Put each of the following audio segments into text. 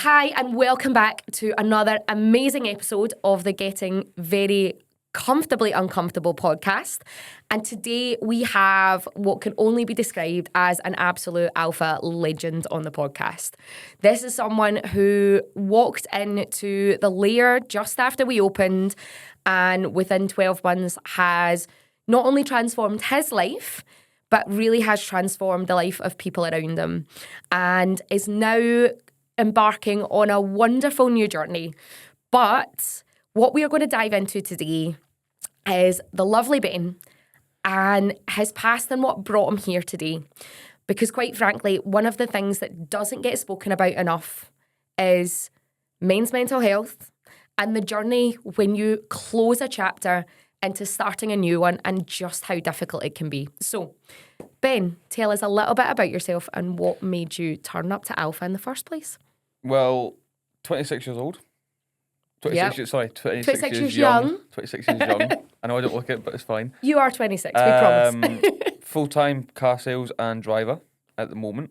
Hi, and welcome back to another amazing episode of the Getting Very Comfortably Uncomfortable podcast. And today we have what can only be described as an absolute alpha legend on the podcast. This is someone who walked into the lair just after we opened and within 12 months has not only transformed his life, but really has transformed the life of people around him and is now embarking on a wonderful new journey. But what we are going to dive into today is the lovely Ben and his past and what brought him here today. Because quite frankly, one of the things that doesn't get spoken about enough is men's mental health and the journey when you close a chapter into starting a new one and just how difficult it can be. So, Ben, tell us a little bit about yourself and what made you turn up to Alpha in the first place. Well, 26 years old. 26 years, sorry, 26 years young. 26 years young. I know I don't look it, but it's fine. You are 26, we promise. Full-time car sales and driver at the moment.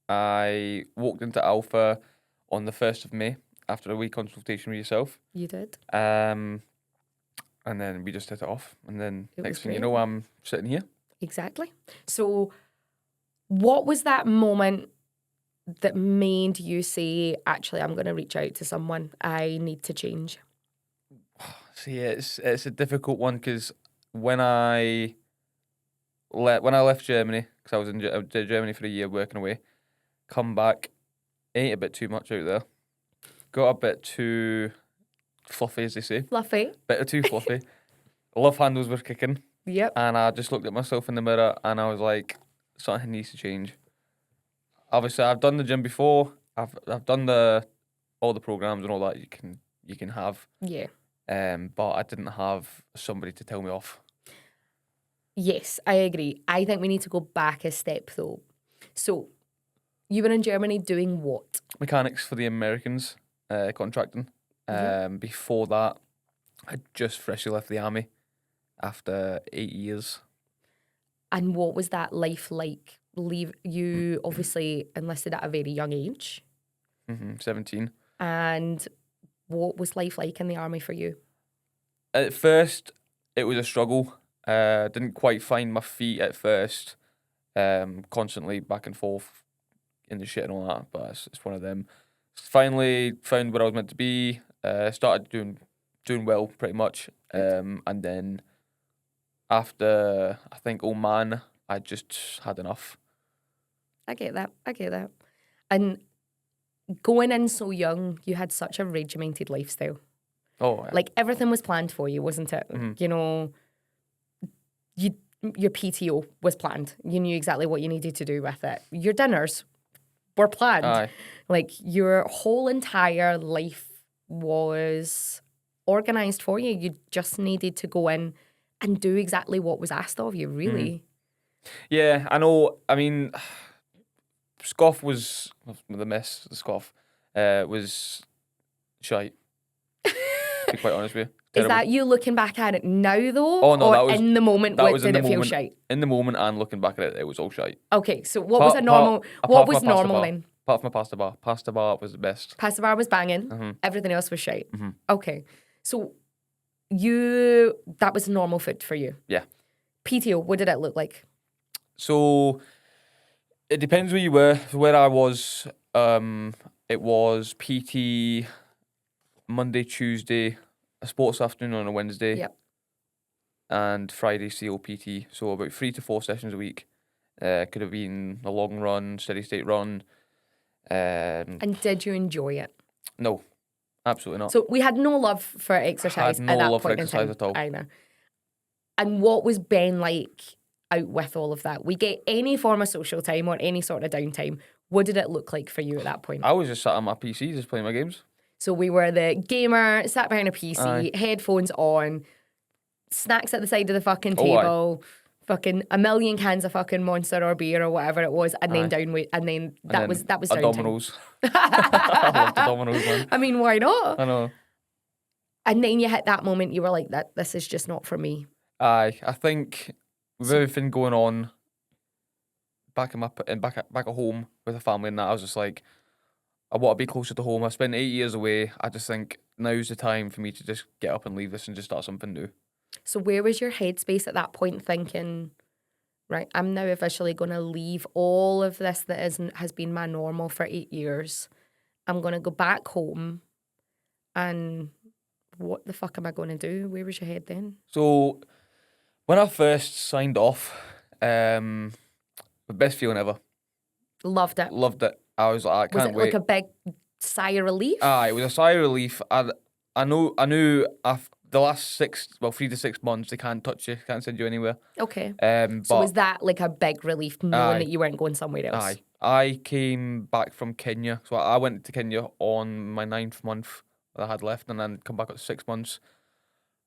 I walked into Alpha on the 1st of May after a wee consultation with yourself. You did. And then we just hit it off. And then next thing you know, I'm sitting here. Exactly. So what was that moment that made you say, actually, I'm going to reach out to someone, I need to change? See, it's a difficult one because when I left Germany, because I was in Germany for a year working away, come back, ate a bit too much out there, got a bit too fluffy, as they say. Fluffy. Bit too fluffy. Love handles were kicking. Yep. And I just looked at myself in the mirror and I was like, something needs to change. Obviously, I've done the gym before. I've done all the programs and all that you can have. Yeah. But I didn't have somebody to tell me off. Yes, I agree. I think we need to go back a step though. So, you were in Germany doing what? Mechanics for the Americans, contracting. Before that, I just freshly left the army after 8 years. And what was that life like? You obviously enlisted at a very young age. 17. And what was life like in the army for you? At first, it was a struggle. Didn't quite find my feet at first. Constantly back and forth in the shit and all that, but it's one of them. Finally found where I was meant to be. Started doing well pretty much. And then after I think Oman, I just had enough. I get that. And going in so young, you had such a regimented lifestyle. Oh, yeah. Like everything was planned for you, wasn't it? Mm-hmm. You know, your PTO was planned. You knew exactly what you needed to do with it. Your dinners were planned. Aye. Like your whole entire life was organised for you. You just needed to go in and do exactly what was asked of you, really. Yeah, I know. I mean, Scoff was the mess. The Scoff was shite. To be quite honest with you. Is that you looking back at it now, though? Oh, no, or that was in the moment, did it feel shite? In the moment and looking back at it, it was all shite. Okay, so what was a normal? What was normal then? Apart from my pasta bar. Pasta bar was the best. Pasta bar was banging. Mm-hmm. Everything else was shite. Mm-hmm. Okay, so that was normal food for you? Yeah. PTO, what did it look like? So it depends where you were. Where I was, it was PT Monday, Tuesday, a sports afternoon on a Wednesday. Yep. And Friday COPT. So about 3 to 4 sessions a week. Could have been a long run, steady state run. And did you enjoy it? No, absolutely not. So we had no love for exercise at that point in time. At all. Either. And what was Ben like out with all of that? We get any form of social time or any sort of downtime. What did it look like for you at that point? I was just sat on my PC, just playing my games. So we were the gamer, sat behind a PC, Aye. headphones on, snacks at the side of the fucking table, fucking a million cans of fucking Monster or beer or whatever it was, and then that was downtime. Dominoes. I love the Dominoes, man. I mean, why not? I know. And then you hit that moment, you were like, this is just not for me. Aye, I think with everything going on, back at home with a family and that, I was just like, I want to be closer to home. I spent 8 years away. I just think now's the time for me to just get up and leave this and just start something new. So where was your headspace at that point thinking, right, I'm now officially going to leave all of this that has been my normal for 8 years. I'm going to go back home, and what the fuck am I going to do? Where was your head then? So when I first signed off, the best feeling ever. Loved it. Loved it. I was like, I can't wait. Was it like a big sigh of relief? It was a sigh of relief. I knew after the last 3 to 6 months, they can't touch you, can't send you anywhere. Okay. But So was that like a big relief knowing that you weren't going somewhere else? I came back from Kenya. So I went to Kenya on my 9th month that I had left, and then come back at 6 months.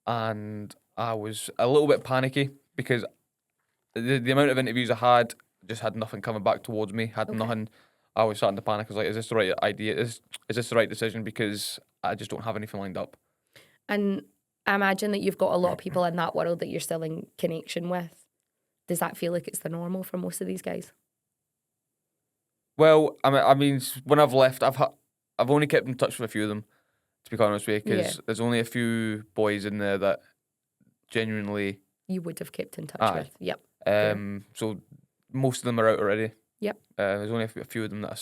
And I was a little bit panicky because the amount of interviews I had, just had nothing coming back towards me, nothing. I was starting to panic. I was like, is this the right idea? Is this the right decision? Because I just don't have anything lined up. And I imagine that you've got a lot of people in that world that you're still in connection with. Does that feel like it's the normal for most of these guys? Well, I mean, when I've left, I've only kept in touch with a few of them, to be quite honest with you, because there's only a few boys in there that genuinely you would have kept in touch with. Yep. So most of them are out already. Yep. There's only a few of them that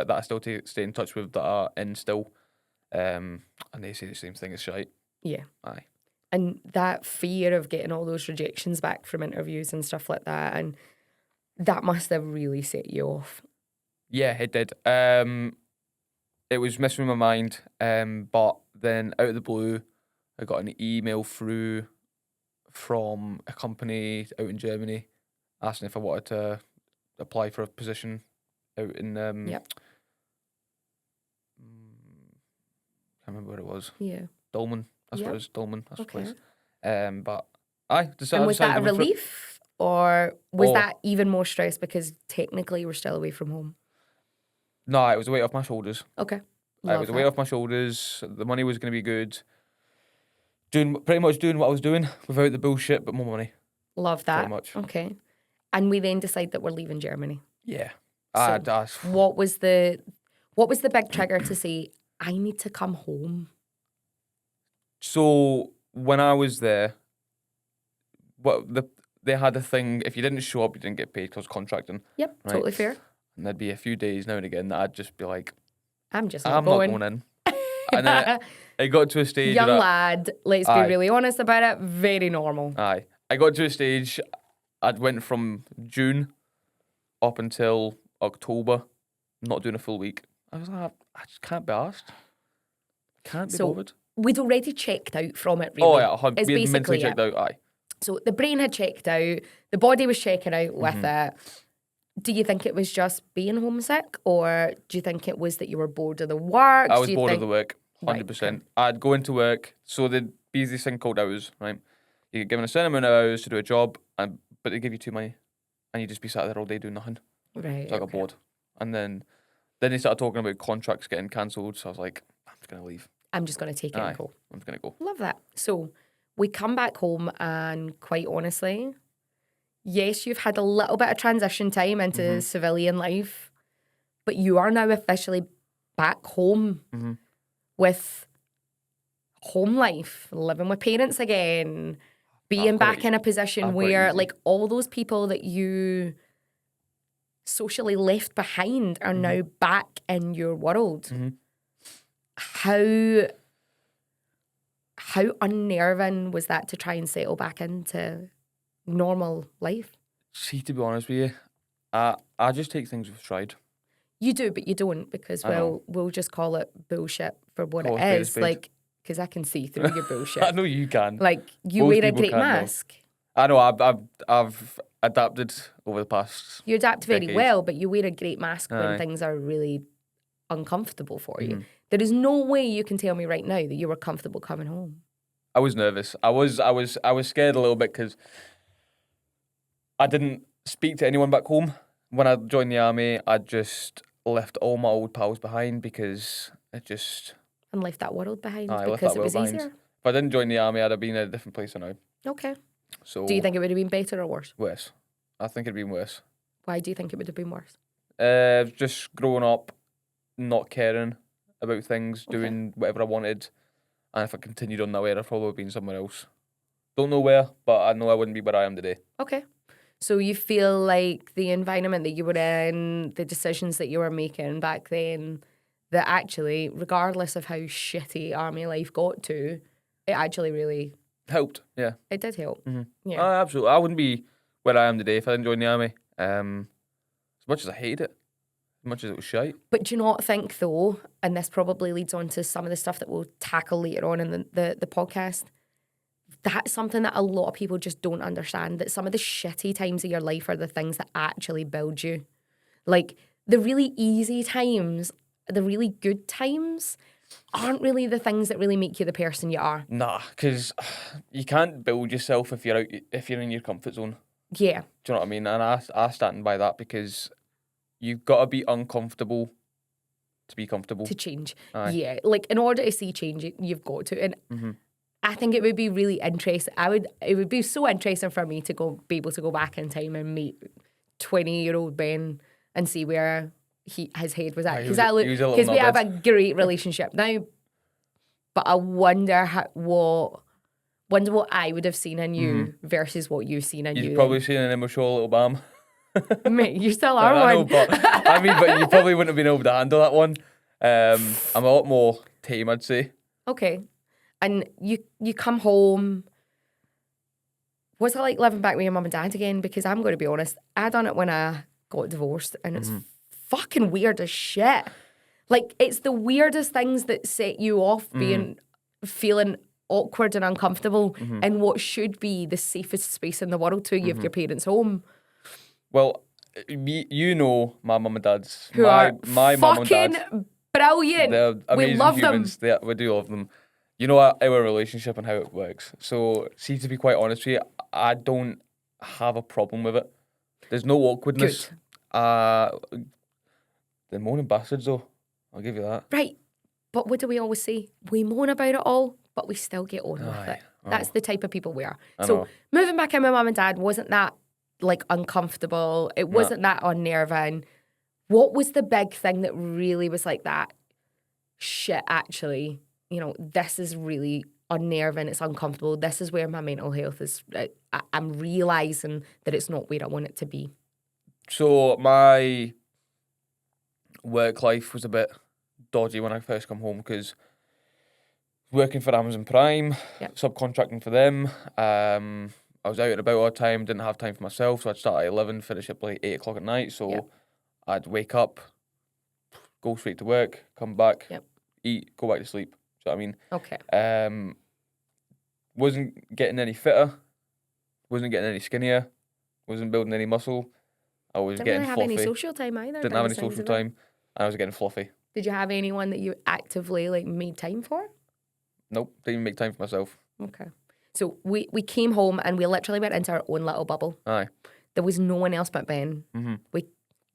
I still stay in touch with that are in still, and they say the same thing as shite. Yeah. Aye. And that fear of getting all those rejections back from interviews and stuff like that, and that must have really set you off. Yeah, it did. It was messing with my mind, but then out of the blue, I got an email through from a company out in Germany asking if I wanted to apply for a position out in Yep. can't remember where it was. Yeah. Dolman. That's what it was. Dolman. That's okay. the place. But I decided. And was that a relief, or was that even more stress because technically you were still away from home? No, it was a weight off my shoulders. Okay. It was a weight off my shoulders. The money was going to be good. Pretty much doing what I was doing without the bullshit, but more money. Love that. Pretty much. Okay. And we then decide that we're leaving Germany. Yeah. So what was the big trigger to say, I need to come home? So when I was there, they had a thing, if you didn't show up, you didn't get paid because I was contracting. Yep, right? Totally fair. And there'd be a few days now and again that I'd just be like, I'm not going in. And then it got to a stage. Young lad, let's be really honest about it, very normal. Aye. I got to a stage, I'd went from June up until October, not doing a full week. I was like, I just can't be asked. Can't be bothered. We'd already checked out from it, really. Oh, yeah, we had mentally checked out, aye. So the brain had checked out, the body was checking out with it. Do you think it was just being homesick, or do you think it was that you were bored of the work? I was bored of the work, 100%. Right. I'd go into work, so there'd be this thing called hours, right? You get given a certain amount of hours to do a job, but they give you too many, and you just be sat there all day doing nothing. Right. So I got bored. And then they started talking about contracts getting cancelled, so I was like, I'm just going to leave. I'm just going to take it and go. I'm just going to go. Love that. So we come back home, and quite honestly, yes, you've had a little bit of transition time into civilian life, but you are now officially back home with home life, living with parents again, being back in a position where like all those people that you socially left behind are now back in your world. How unnerving was that to try and settle back into normal life? See, to be honest with you, I just take things with stride. You do, but you don't, because we'll just call it bullshit for what it is. Like, because I can see through your bullshit. I know you can. Like, you wear a great mask. I know. I've adapted over the past. You adapt very well, but you wear a great mask when things are really uncomfortable for you. There is no way you can tell me right now that you were comfortable coming home. I was nervous. I was scared a little bit because I didn't speak to anyone back home. When I joined the army, I just left all my old pals behind because it just... And left that world behind because it was easier? If I didn't join the army, I'd have been in a different place now. Okay. So, do you think it would have been better or worse? Worse. I think it'd been worse. Why do you think it would have been worse? Just growing up, not caring about things, doing whatever I wanted. And if I continued on that way, I'd probably been somewhere else. Don't know where, but I know I wouldn't be where I am today. Okay. So you feel like the environment that you were in, the decisions that you were making back then, that actually, regardless of how shitty army life got to, it actually really... Helped, yeah. It did help. Mm-hmm. Yeah. Absolutely. I wouldn't be where I am today if I didn't join the army. As much as I hated it, as much as it was shite. But do you not think, though, and this probably leads on to some of the stuff that we'll tackle later on in the podcast, that's something that a lot of people just don't understand, that some of the shitty times of your life are the things that actually build you. Like, the really easy times, the really good times, aren't really the things that really make you the person you are. Nah, because you can't build yourself if you're in your comfort zone. Yeah. Do you know what I mean? And I stand by that, because you've got to be uncomfortable to be comfortable. To change. Aye. Yeah. Like, in order to see change, you've got to. And I think it would be really interesting. It would be so interesting for me to be able to go back in time and meet 20-year-old Ben and see where his head was at. Because we have a great relationship now. But I wonder what I would have seen in you versus what you've seen in you. You've probably seen an immature little bam. Mate, you still are I one. know, but you probably wouldn't have been able to handle that one. I'm a lot more tame, I'd say. Okay. And you come home. What's it like living back with your mum and dad again? Because I'm going to be honest, I done it when I got divorced, and it's fucking weird as shit. Like, it's the weirdest things that set you off feeling awkward and uncomfortable in what should be the safest space in the world to you, your parents' home. Well, you know my mum and dad's. Who my are mum and dad. fucking brilliant. They're amazing we love humans. them. We do love them. You know our relationship and how it works. So, see, to be quite honest with you, I don't have a problem with it. There's no awkwardness. Good. They're moaning bastards, though. I'll give you that. Right. But what do we always say? We moan about it all, but we still get on with it. That's the type of people we are. So moving back in with mum and dad wasn't that like uncomfortable. It wasn't that unnerving. What was the big thing that really was like that? Shit, actually, this is really unnerving. It's uncomfortable. This is where my mental health is. I'm realising that it's not where I want it to be. So my work life was a bit dodgy when I first come home, because working for Amazon Prime, subcontracting for them. I was out and about all the time, didn't have time for myself, so I'd start at 11, finish up like 8 o'clock at night. So I'd wake up, go straight to work, come back, eat, go back to sleep. Do you know what I mean? Okay. Wasn't getting any fitter, wasn't getting any skinnier, wasn't building any muscle. I was getting fluffy. Didn't really have any social time either. Didn't have any social time, and I was getting fluffy. Did you have anyone that you actively made time for? Nope, didn't even make time for myself. Okay. So we came home and we literally went into our own little bubble. Aye. There was no one else but Ben.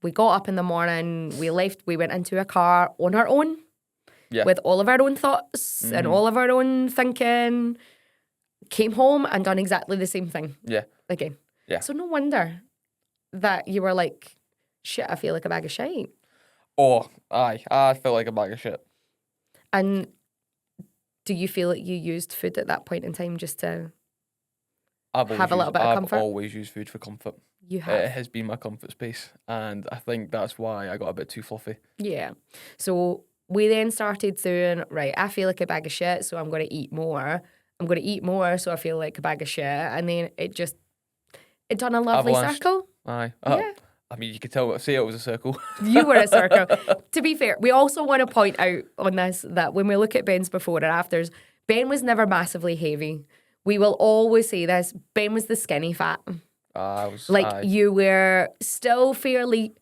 We got up in the morning, we left, we went into a car on our own with all of our own thoughts and all of our own thinking. Came home and done exactly the same thing. Yeah. Again. Yeah. So no wonder that you were like, shit, I feel like a bag of shit. Oh, aye. I felt like a bag of shit. And do you feel like you used food at that point in time just to have a little bit of comfort? I've always used food for comfort. You have. It has been my comfort space. And I think that's why I got a bit too fluffy. Yeah. So we then started doing, right, I feel like a bag of shit, so I'm going to eat more. I'm going to eat more, so I feel like a bag of shit. And then it done a lovely circle. Aye. Yeah. I mean, you could say it was a circle. You were a circle. To be fair, we also want to point out on this that when we look at Ben's before and afters, Ben was never massively heavy. We will always say this. Ben was the skinny fat. You were still fairly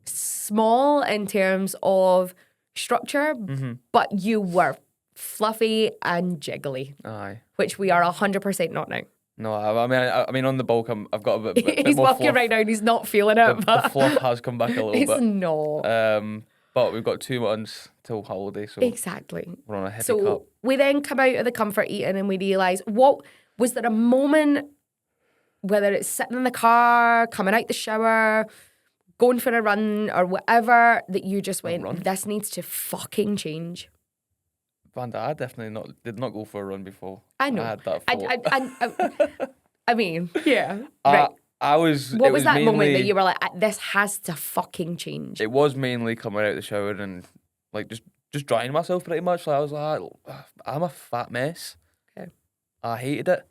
small in terms of structure, but you were fluffy and jiggly. Aye. Which we are 100% not now. No, I mean, on the bulk, I've got a bit He's more walking fluff. right now and he's not feeling it. The fluff has come back a little bit. It's not. But we've got 2 months till holiday, so exactly. We're on a heavy cup. We then come out of the comfort eating and we realise, was there a moment, whether it's sitting in the car, coming out the shower, going for a run or whatever that you just went, run? this needs to fucking change? Vanda, I definitely did not go for a run before. I know. I had that thought. I mean, yeah. Right. I was. What it was that moment that mainly- you were like, this has to fucking change? It was mainly coming out of the shower and like just drying myself pretty much. Like, I was like, I'm a fat mess. Okay. I hated it.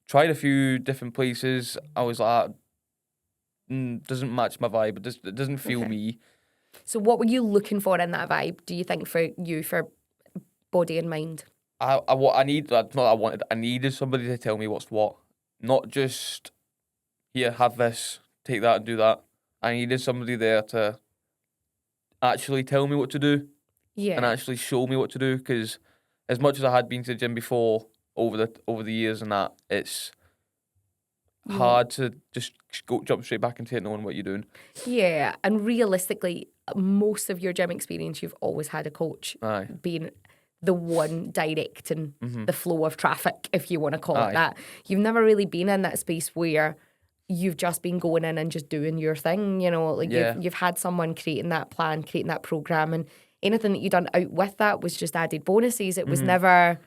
Tried a few different places. I was like, doesn't match my vibe. It doesn't feel Okay. me. So what were you looking for in that vibe, do you think, for body and mind? I needed somebody to tell me what's what. Not just, here, have this, take that and do that. I needed somebody there to actually tell me what to do Yeah. and actually show me what to do. Because as much as I had been to the gym before, over the years and that, it's hard to just jump straight back into it knowing what you're doing. Yeah, and realistically, most of your gym experience, you've always had a coach Aye. being the one directing the flow of traffic, if you want to call Aye. it that. You've never really been in that space where you've just been going in and just doing your thing, you know, like Yeah. you've had someone creating that plan, creating that program, and anything that you done out with that was just added bonuses. It was never,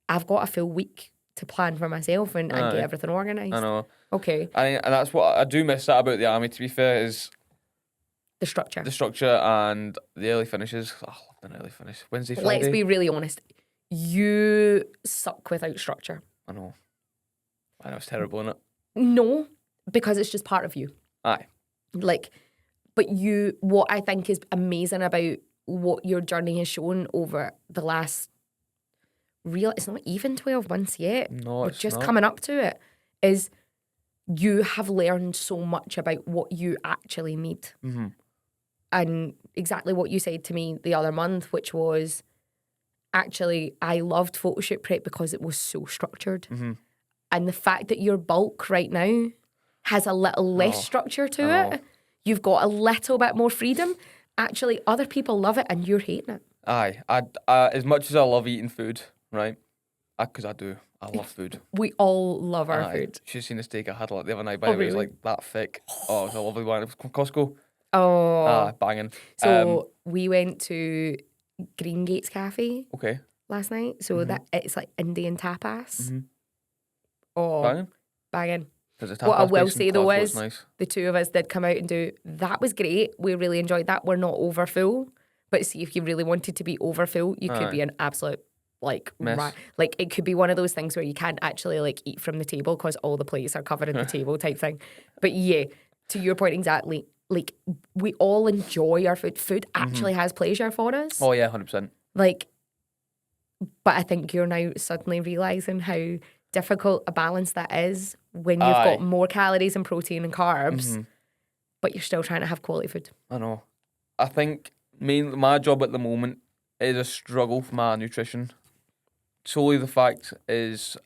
I've got a full week to plan for myself and get Aye. everything organised. I know. Okay, And that's what I do miss that about the army, to be fair, is the structure. the structure and the early finishes. Oh, I love an early finish. Wednesday, Friday. Let's be really honest. You suck without structure. I know. I know, it's terrible, isn't it? No, because it's just part of you. Aye. Like, but what I think is amazing about what your journey has shown over the last it's not even 12 months yet. No, We're it's just not. coming up to it, is you have learned so much about what you actually need. Mm-hmm. And exactly what you said to me the other month, which was, actually, I loved photo shoot prep because it was so structured. Mm-hmm. And the fact that your bulk right now has a little less structure to I it, you've got a little bit more freedom. Actually, other people love it and you're hating it. Aye. I as much as I love eating food, right? Because I do. I love food. We all love our Aye. food. Should have seen the steak I had like the other night, by the way. It was really? like that thick. Oh, it was a lovely one. It was from Costco. Oh. Banging. So we went to Green Gates Cafe Okay. last night. So that it's like Indian tapas. Mhm. Oh, Banging. banging. There's a What I tapas will place in say though Glasgow, is, it's nice. the two of us did come out and do, that was great. We really enjoyed that. We're not over full. But see, if you really wanted to be over full, you could Aye. be an absolute, like, Mess. like it could be one of those things where you can't actually like eat from the table because all the plates are covered at the table type thing. But yeah, to your point exactly, like we all enjoy our food. Food actually has pleasure for us. Oh yeah, 100%. Like, but I think you're now suddenly realising how difficult a balance that is when you've Aye. got more calories and protein and carbs, but you're still trying to have quality food. I know. I think my job at the moment is a struggle for my nutrition. Solely the fact is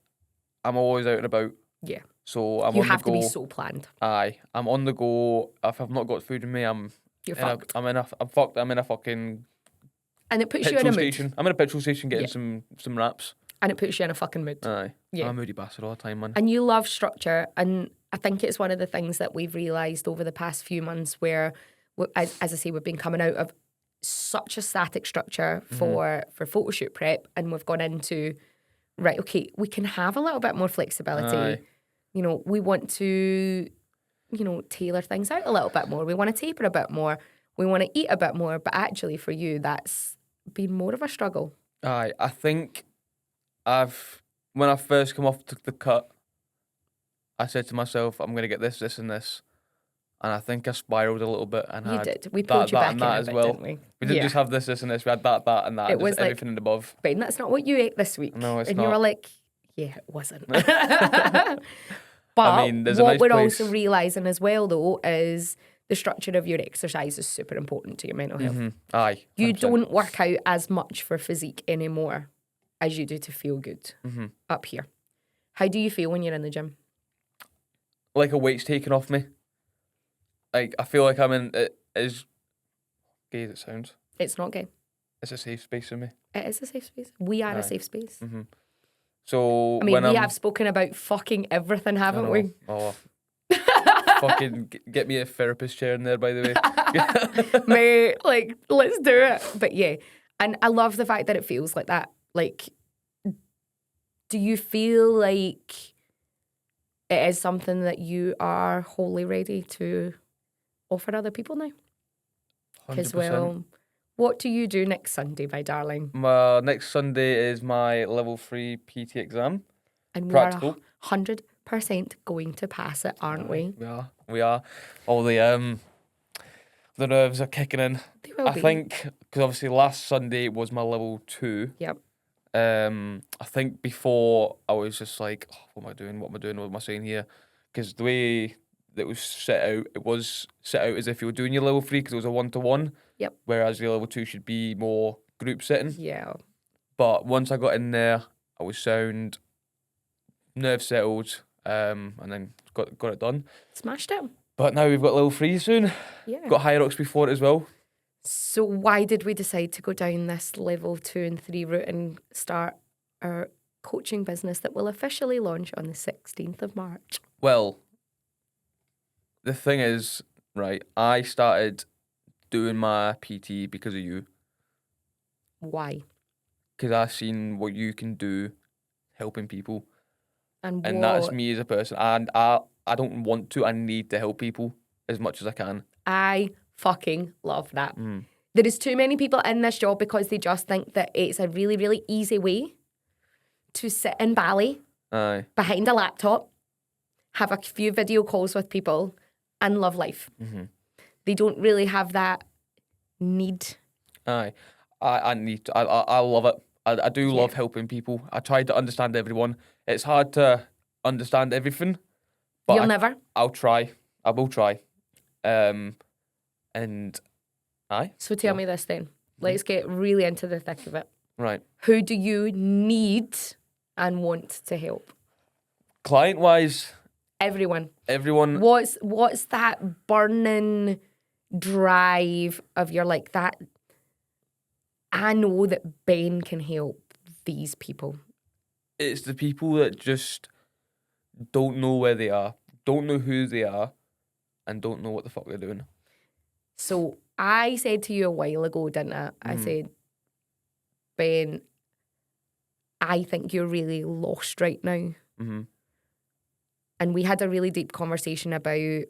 I'm always out and about. Yeah. So I'm You on have the to go. be so planned. Aye. I'm on the go. If I've not got food in me, I'm You're I'm fucked. fucked. I'm in a fucking And it puts you in a petrol mood. station. I'm in a petrol station getting some wraps. And it puts you in a fucking mood. Aye. Yeah. I'm a moody bastard all the time, man. And you love structure. And I think it's one of the things that we've realised over the past few months where, as I say, we've been coming out of such a static structure for photo shoot prep, and we've gone into, right, okay, we can have a little bit more flexibility. Aye. You know, we want to, you know, tailor things out a little bit more. We want to taper a bit more. We want to eat a bit more. But actually for you, that's been more of a struggle. Aye. I think when I first come off the cut, I said to myself, I'm going to get this, this, and this. And I think I spiraled a little bit. And You had did. We pulled you that, back and in that a as bit, well. didn't we? We didn't Yeah. just have this, this, and this. We had that, and that. It And was just like- everything and above. Ben, that's not what you ate this week. No, it's and not. you were like, yeah, it wasn't. But I mean, there's a what nice we're place. also realising as well, though, is the structure of your exercise is super important to your mental health. Aye. You 100%. don't work out as much for physique anymore as you do to feel good up here. How do you feel when you're in the gym? Like a weight's taken off me. Like, I feel like I'm in, it is gay as it sounds. It's not gay. It's a safe space for me. It is a safe space. We are Aye. a safe space. So I mean, when we I'm, have spoken about fucking everything, I haven't know. we? Oh, Fucking get me a therapist chair in there, by the way. Mate, like, let's do it. But yeah, and I love the fact that it feels like that. Like, do you feel like it is something that you are wholly ready to offer other people now? 100%. Because, well, what do you do next Sunday, my darling? My next Sunday is my level 3 PT exam. And Practical. we're 100% going to pass it, aren't we? We are. All the nerves are kicking in. They will I be. think, because obviously last Sunday was my level 2. Yep. I think before I was just like, oh, what am I doing? What am I saying here? Because the way that it was set out, it was set out as if you were doing your level 3 because it was a 1-to-1. Yep. Whereas your level 2 should be more group setting. Yeah. But once I got in there, I was sound, nerves settled, and then got it done. Smashed it. But now we've got level 3 soon. Yeah. Got HYROX before it as well. So why did we decide to go down this level 2 and 3 route and start our coaching business that will officially launch on the 16th of March? Well, the thing is, right, I started doing my PT because of you. Why? Because I seen what you can do helping people. And that's me as a person. And I don't want to, I need to help people as much as I can. I fucking love that. There is too many people in this job because they just think that it's a really, really easy way to sit in Bali Aye. behind a laptop, have a few video calls with people, and love life. Mm-hmm. They don't really have that need. Aye. I need to. I love it. I do love helping people. I try to understand everyone. It's hard to understand everything. But You'll never. I'll try. I will try. And aye. So tell me this then. Let's get really into the thick of it. Right. Who do you need and want to help? Client-wise, Everyone. What's that burning drive of your like that? I know that Ben can help these people. It's the people that just don't know where they are, don't know who they are, and don't know what the fuck they're doing. So I said to you a while ago, didn't I? I said, Ben, I think you're really lost right now. Mm-hmm. And we had a really deep conversation about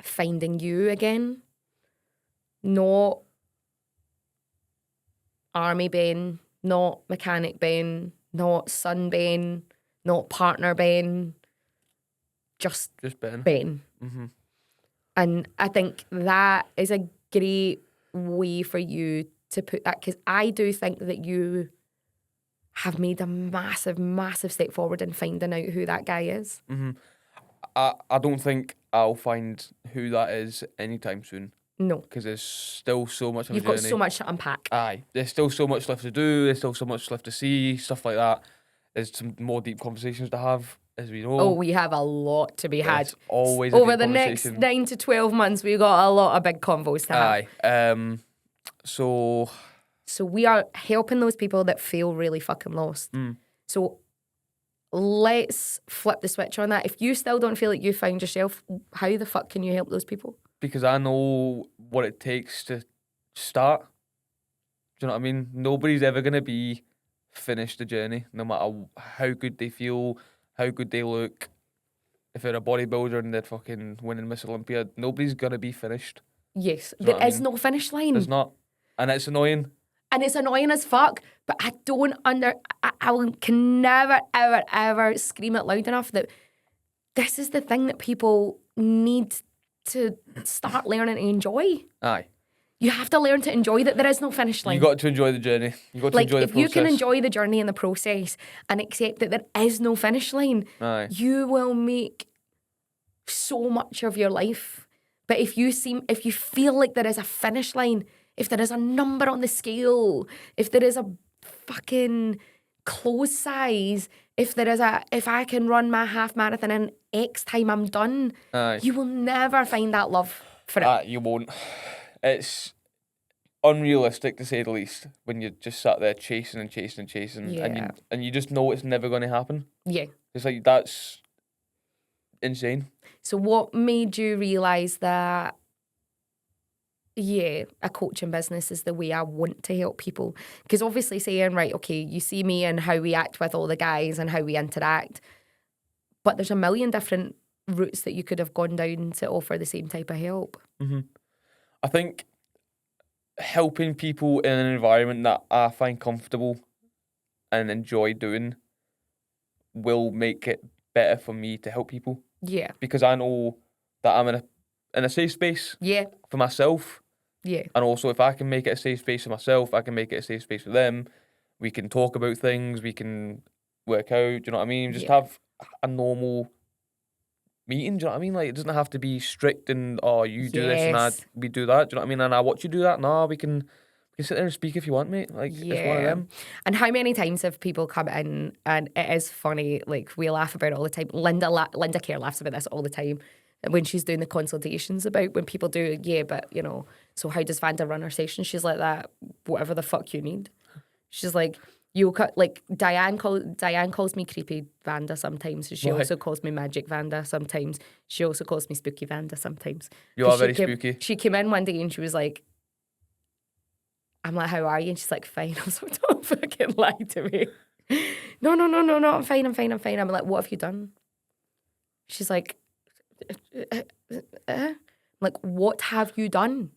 finding you again. Not army Ben, not mechanic Ben, not son Ben, not partner Ben, just Ben. Ben. Mm-hmm. And I think that is a great way for you to put that, because I do think that you have made a massive, massive step forward in finding out who that guy is. Mm-hmm. I don't think I'll find who that is anytime soon. No. Because there's still so much of You've a journey. got so much to unpack. Aye. There's still so much left to do. There's still so much left to see. Stuff like that. There's some more deep conversations to have, as we know. Oh, we have a lot to be had. It's always a over deep the next conversation. 9 to 12 months. We've got a lot of big convos to have. Aye. So we are helping those people that feel really fucking lost. So let's flip the switch on that. If you still don't feel like you found yourself, how the fuck can you help those people? Because I know what it takes to start. Do you know what I mean? Nobody's ever going to be finished the journey, no matter how good they feel, how good they look. If they're a bodybuilder and they're fucking winning Miss Olympia, nobody's going to be finished. Yes, Do you know there what I is mean? no finish line. There's not. And it's annoying. And it's annoying as fuck, but I can never, ever, ever scream it loud enough that this is the thing that people need to start learning to enjoy. Aye. You have to learn to enjoy that there is no finish line. You got to enjoy the journey. You got to like, enjoy the if process. you can enjoy the journey and the process and accept that there is no finish line, Aye. you will make so much of your life. But if you feel like there is a finish line, if there is a number on the scale, if there is a fucking clothes size, if I can run my half marathon in X time, I'm done. Aye. You will never find that love for it. You won't. It's unrealistic to say the least when you're just sat there chasing and chasing and chasing, Yeah. and you just know it's never going to happen. Yeah. It's like that's insane. So what made you realise that, yeah, a coaching business is the way I want to help people? Because obviously saying, right, okay, you see me and how we act with all the guys and how we interact, but there's a million different routes that you could have gone down to offer the same type of help. Mm-hmm. I think helping people in an environment that I find comfortable and enjoy doing will make it better for me to help people. Yeah. Because I know that I'm in a safe space Yeah. for myself. Yeah. And also, if I can make it a safe space for myself, I can make it a safe space for them. We can talk about things. We can work out. Do you know what I mean? Just have a normal meeting. Do you know what I mean? Like, it doesn't have to be strict and, oh, you do this and we do that. Do you know what I mean? And I watch you do that. No, we can sit there and speak if you want, mate. Like, it's one of them. And how many times have people come in, and it is funny, like, we laugh about it all the time. Linda Kerr laughs about this all the time when she's doing the consultations about when people do, but, you know, so how does Vanda run her session? She's like that, whatever the fuck you need. She's like, Diane calls me creepy Vanda sometimes. She also calls me magic Vanda sometimes. She also calls me spooky Vanda sometimes. You are very spooky. She came in one day and she was like, I'm like, how are you? And she's like, fine. I was like, don't fucking lie to me. No, I'm fine. I'm like, what have you done? She's like, I'm like, what have you done?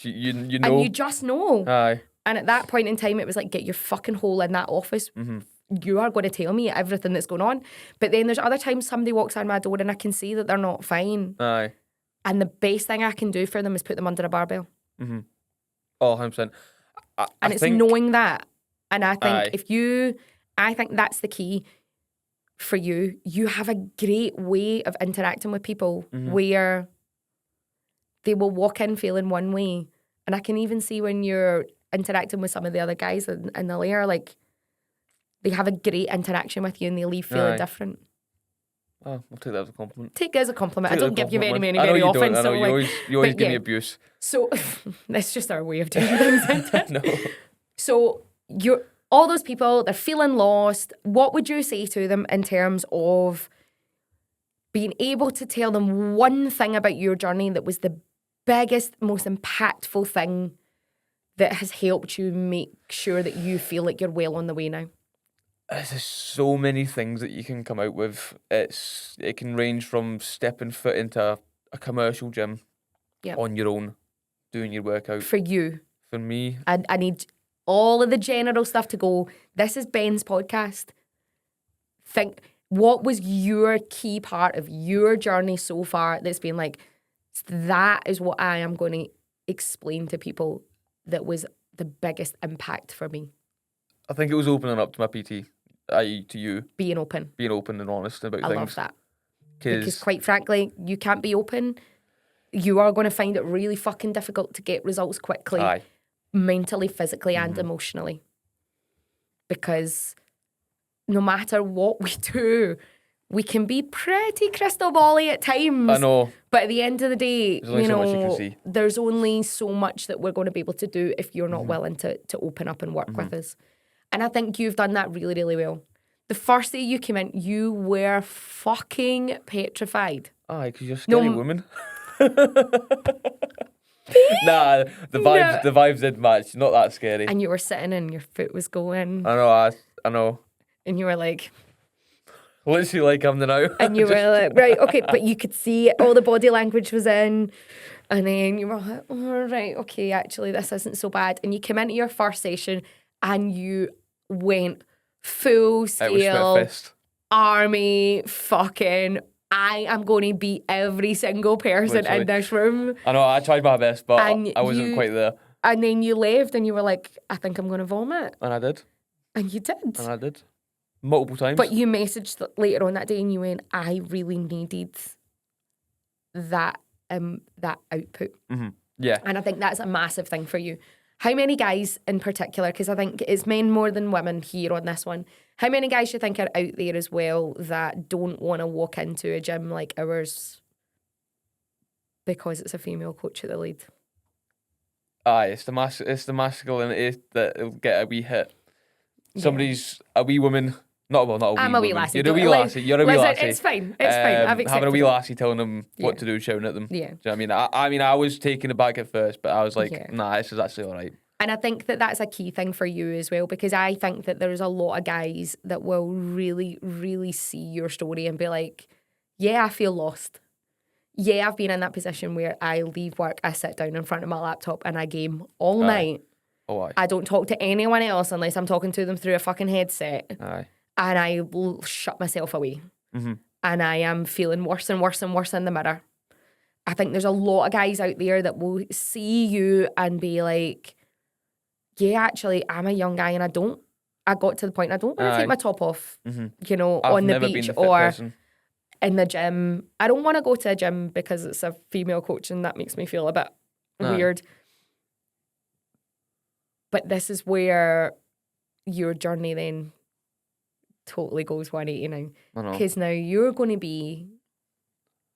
You know. And you just know. Aye. And at that point in time, it was like, get your fucking hole in that office. Mm-hmm. You are going to tell me everything that's going on. But then there's other times somebody walks on my door and I can see that they're not fine. Aye. And the best thing I can do for them is put them under a barbell. Mm-hmm. Oh, 100%. And it's knowing that. And I think I think that's the key for you. You have a great way of interacting with people where they will walk in feeling one way. And I can even see when you're interacting with some of the other guys in the lair, like, they have a great interaction with you and they leave feeling different. Oh, I'll take that as a compliment. Take it as a compliment. I don't give you very often. I know, you always give me abuse. So that's just our way of doing things, isn't it? No. So all those people, they're feeling lost. What would you say to them in terms of being able to tell them one thing about your journey that was the biggest, most impactful thing that has helped you make sure that you feel like you're well on the way now? There's so many things that you can come out with. It can range from stepping foot into a commercial gym on your own, doing your workout. For you. For me. I need all of the general stuff to go, this is Ben's podcast. Think, what was your key part of your journey so far that's been like, that is what I am going to explain to people that was the biggest impact for me? I think it was opening up to my PT, i.e. to you. Being open And honest about things. I love that. Because quite frankly, you can't be open. You are going to find it really fucking difficult to get results quickly. Aye. Mentally, physically, and emotionally. Because no matter what we do, we can be pretty crystal ball-y at times. I know. But at the end of the day, there's only so much you can see. There's only so much that we're going to be able to do if you're not willing to open up and work with us. And I think you've done that really, really well. The first day you came in, you were fucking petrified. Aye, because you're a scary woman. Nah, the vibes did match. Not that scary. And you were sitting and your foot was going. I know. And you were like... Literally like I'm the now. And you were like, right, okay, but you could see all the body language was in. And then you were like, oh, right, okay, actually, this isn't so bad. And you came into your first session and you went full scale, army, fucking, I am going to beat every single person in this room. I know, I tried my best, but I wasn't quite there. And then you left and you were like, I think I'm going to vomit. And I did. And you did. And I did. Multiple times. But you messaged later on that day and you went, I really needed that output. Mm-hmm. Yeah. And I think that's a massive thing for you. How many guys in particular, because I think it's men more than women here on this one, how many guys you think are out there as well that don't want to walk into a gym like ours because it's a female coach at the lead? Aye, it's the masculinity that will get a wee hit. Somebody's a wee woman Not a wee I'm a wee woman. lassie. You're a wee Don't- like, lassie. You're a wee listen, lassie. it's fine. It's fine. I've accepted having a wee it. lassie telling them what Yeah. to do, shouting at them. Yeah. Do you know what I mean? I mean, I was taken aback at first, but I was like, Yeah. nah, this is actually all right. And I think that that's a key thing for you as well, because I think that there's a lot of guys that will really, really see your story and be like, yeah, I feel lost. Yeah, I've been in that position where I leave work, I sit down in front of my laptop and I game all night. Oh, aye. I don't talk to anyone else unless I'm talking to them through a fucking headset. Aye. And I will shut myself away. Mm-hmm. And I am feeling worse and worse and worse in the mirror. I think there's a lot of guys out there that will see you and be like, yeah, actually, I'm a young guy and I got to the point I don't want to take my top off, you know, I've on the never beach been the fit or person. in the gym. I don't want to go to a gym because it's a female coach and that makes me feel a bit weird. But this is where your journey then totally goes 180 now. I know. Because now you're going to be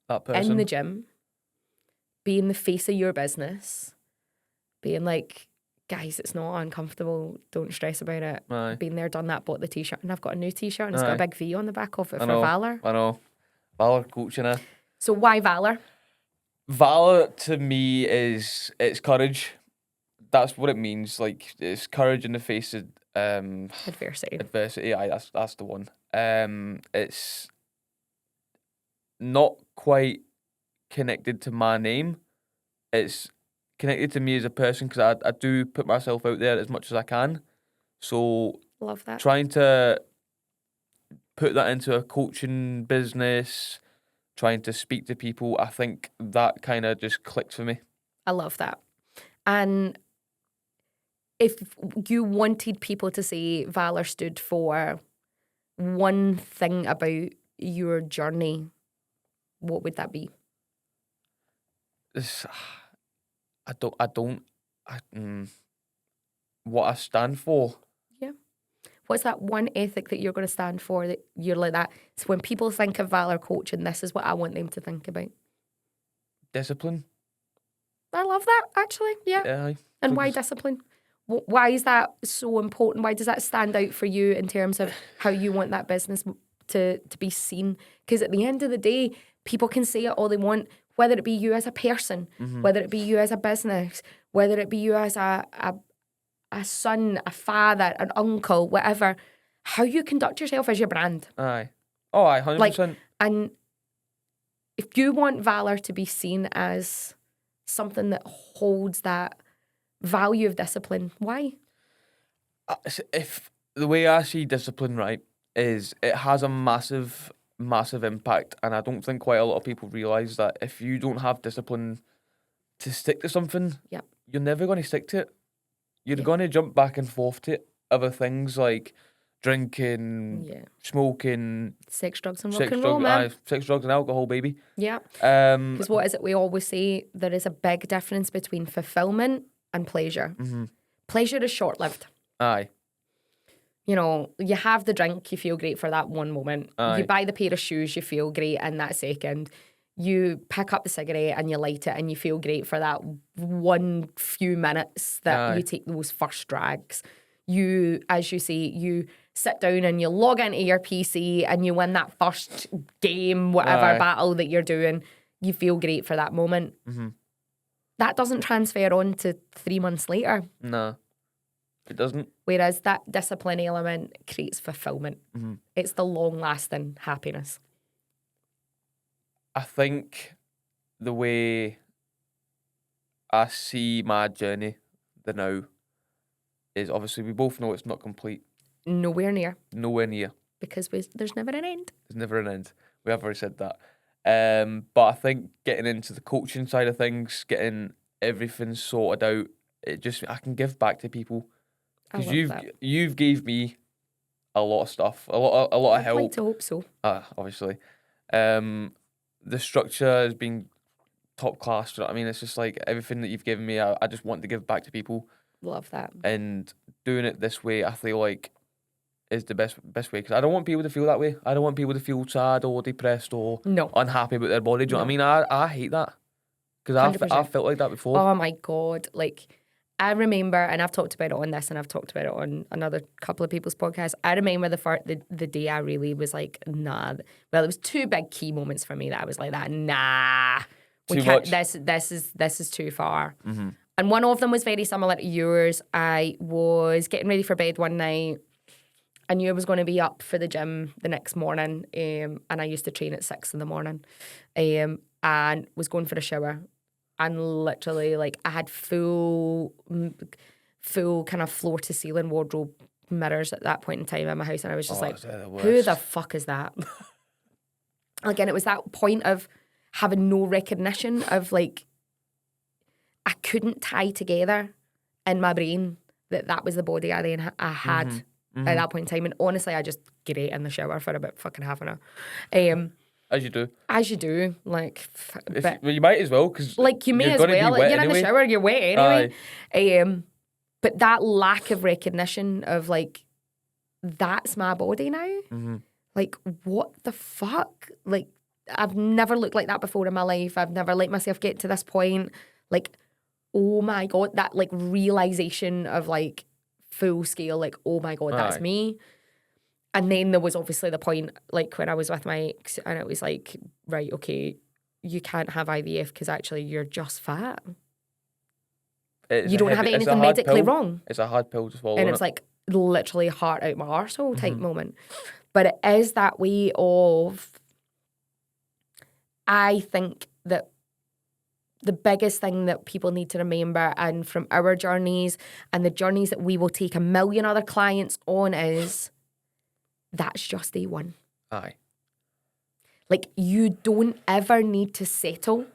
That person. in the gym, being the face of your business, being like, guys, it's not uncomfortable. Don't stress about it. Aye. Been there, done that, bought the t-shirt, and I've got a new t-shirt and it's got a Aye. big V on the back of it I for know. Valour. I know. Valour coaching her. So why Valour? Valour to me is it's courage. That's what it means. Like it's courage in the face of Adversity. adversity. Aye, that's the one. It's not quite connected to my name. It's connected to me as a person because I do put myself out there as much as I can. So Love that. trying to put that into a coaching business, trying to speak to people, I think that kind of just clicked for me. I love that. And if you wanted people to say Valour stood for one thing about your journey, what would that be? It's, what I stand for. Yeah. What's that one ethic that you're going to stand for that you're like that? So when people think of Valour coaching, this is what I want them to think about. Discipline. I love that, actually. Yeah. Aye. And why discipline? Why is that so important? Why does that stand out for you in terms of how you want that business to be seen? Because at the end of the day, people can say it all they want, whether it be you as a person, whether it be you as a business, whether it be you as a son, a father, an uncle, whatever. How you conduct yourself as your brand. Aye. Oh, aye, 100%. Like, and if you want Valour to be seen as something that holds that value of discipline, why? If the way I see discipline, right, is it has a massive impact, and I don't think quite a lot of people realise that if you don't have discipline to stick to something, Yep. you're never going to stick to it. You're going to jump back and forth to other things like drinking, smoking, Sex, drugs and rock and roll, man. sex, drugs and alcohol, baby. Yeah. Because what is it we always say? There is a big difference between fulfillment and pleasure. Pleasure is short-lived. Aye. You know, you have the drink, you feel great for that one moment. Aye. You buy the pair of shoes, you feel great in that second. You pick up the cigarette and you light it and you feel great for that one few minutes that you take those first drags. You, as you say, you sit down and you log into your PC and you win that first game, whatever battle that you're doing. You feel great for that moment. That doesn't transfer on to 3 months later. No, it doesn't. Whereas that discipline element creates fulfillment. It's the long-lasting happiness. I think the way I see my journey, the now, is obviously we both know it's not complete. Nowhere near. Nowhere near. Because there's never an end. There's never an end. We have already said that. But I think getting into the coaching side of things, getting everything sorted out, I can give back to people. Because you've gave me a lot of stuff, a lot of help. I'd like to hope so. Obviously. The structure has been top class. You know what I mean? It's just like everything that you've given me, I just want to give back to people. Love that. And doing it this way, I feel like is the best way. Because I don't want people to feel that way. I don't want people to feel sad or depressed or unhappy about their body. Do you know what I mean? I hate that. Because I felt like that before. Oh my God. Like, I remember, and I've talked about it on this, and I've talked about it on another couple of people's podcasts. I remember the day I really was like, nah. Well, it was two big key moments for me that I was like that. Nah, Too much. This is too far. And one of them was very similar to yours. I was getting ready for bed one night. I knew I was going to be up for the gym the next morning, and I used to train at 6 a.m, and was going for a shower. And literally, like, I had full kind of floor to ceiling wardrobe mirrors at that point in time in my house, and I was just like, "Who the fuck is that?" Again, it was that point of having no recognition of, like, I couldn't tie together in my brain that was the body I had at that point in time. And honestly, I just get it in the shower for about fucking half an hour. As you do. As you do, like. Well, you might as well, because like, you may as well. Like, you're in the shower, you're wet anyway. But that lack of recognition of, like, that's my body now. Like, what the fuck? Like, I've never looked like that before in my life. I've never let myself get to this point. Like, oh my God, that, like, realization of, like, full scale, like, oh my God, that's me. And then there was obviously the point, like, when I was with my ex, and it was like, right, okay, you can't have IVF because actually you're just fat. You don't have anything medically wrong. It's a hard pill to swallow. And it's like literally heart out my arsehole type moment. But it is that way of, I think that the biggest thing that people need to remember, and from our journeys and the journeys that we will take a million other clients on, is that's just day one. Aye. Like, you don't ever need to settle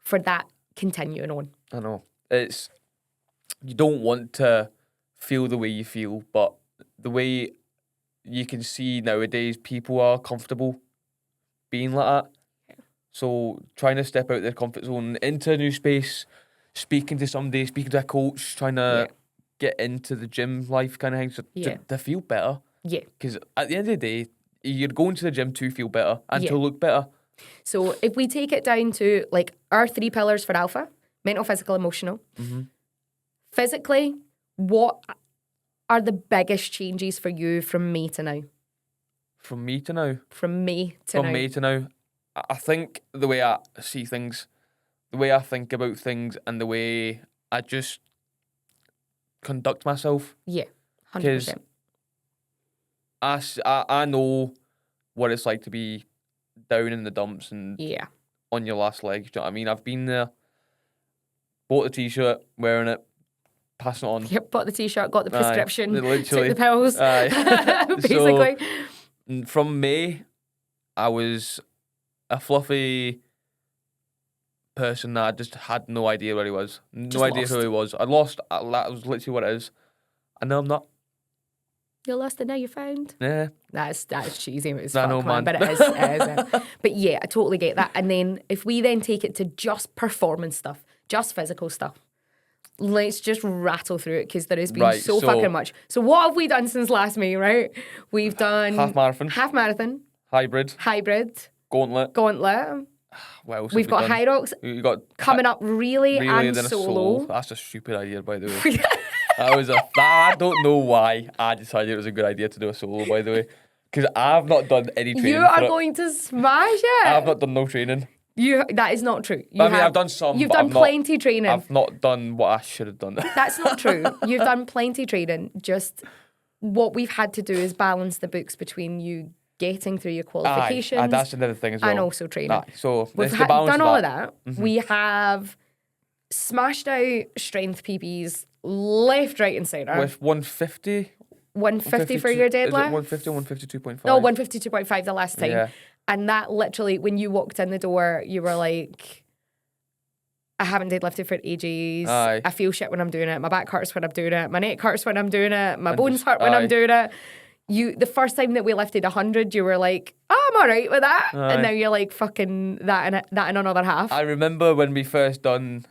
for that continuing on. I know. It's, you don't want to feel the way you feel, but the way you can see nowadays, people are comfortable being like that. So trying to step out their comfort zone into a new space, speaking to somebody, speaking to a coach, trying to get into the gym life kind of thing, so to feel better. Yeah. Because at the end of the day, you're going to the gym to feel better and to look better. So if we take it down to, like, our 3 pillars for Alpha: mental, physical, emotional. Physically, what are the biggest changes for you from May to now? From me to now? From May to now. From May to now. I think the way I see things, the way I think about things, and the way I just conduct myself. Yeah, 100%. I know what it's like to be down in the dumps and on your last leg. Do you know what I mean? I've been there, bought the t-shirt, wearing it, passing it on. Yep, bought the t-shirt, got the prescription, took literally. the pills. Basically. So, from May, I was a fluffy person that I just had no idea where he was. No idea who he was. That was literally what it is. And now I'm not. You're lost and now you're found. Yeah. That's cheesy. It's fuck, man. But it is. But yeah, I totally get that. And then if we then take it to just performance stuff, just physical stuff, let's just rattle through it, because there has been so fucking much. So what have we done since last May, right? We've done half marathon, hybrid, gauntlet. What else We've got HYROX. We got coming up, relay and solo. That's a stupid idea, by the way. I don't know why I decided it was a good idea to do a solo, by the way, because I've not done any training. You are going to smash it. I've not done no training. That is not true. I've done some. You've done plenty training. I've not done what I should have done. That's not true. You've done plenty training. Just what we've had to do is balance the books between you getting through your qualifications. That's another thing as well. And also training. So we've done all of that. We have smashed out strength PBs left, right, and centre. With 150? 150 for your deadlift? Is it 150 or 152.5? No, 152.5 the last time. Yeah. And that literally, when you walked in the door, you were like, I haven't deadlifted for ages. Aye. I feel shit when I'm doing it. My back hurts when I'm doing it. My neck hurts when I'm doing it. My bones hurt when I'm doing it. The first time that we lifted 100, you were like, oh, I'm all right with that. Aye. And now you're like, fucking that in another half. I remember when we first done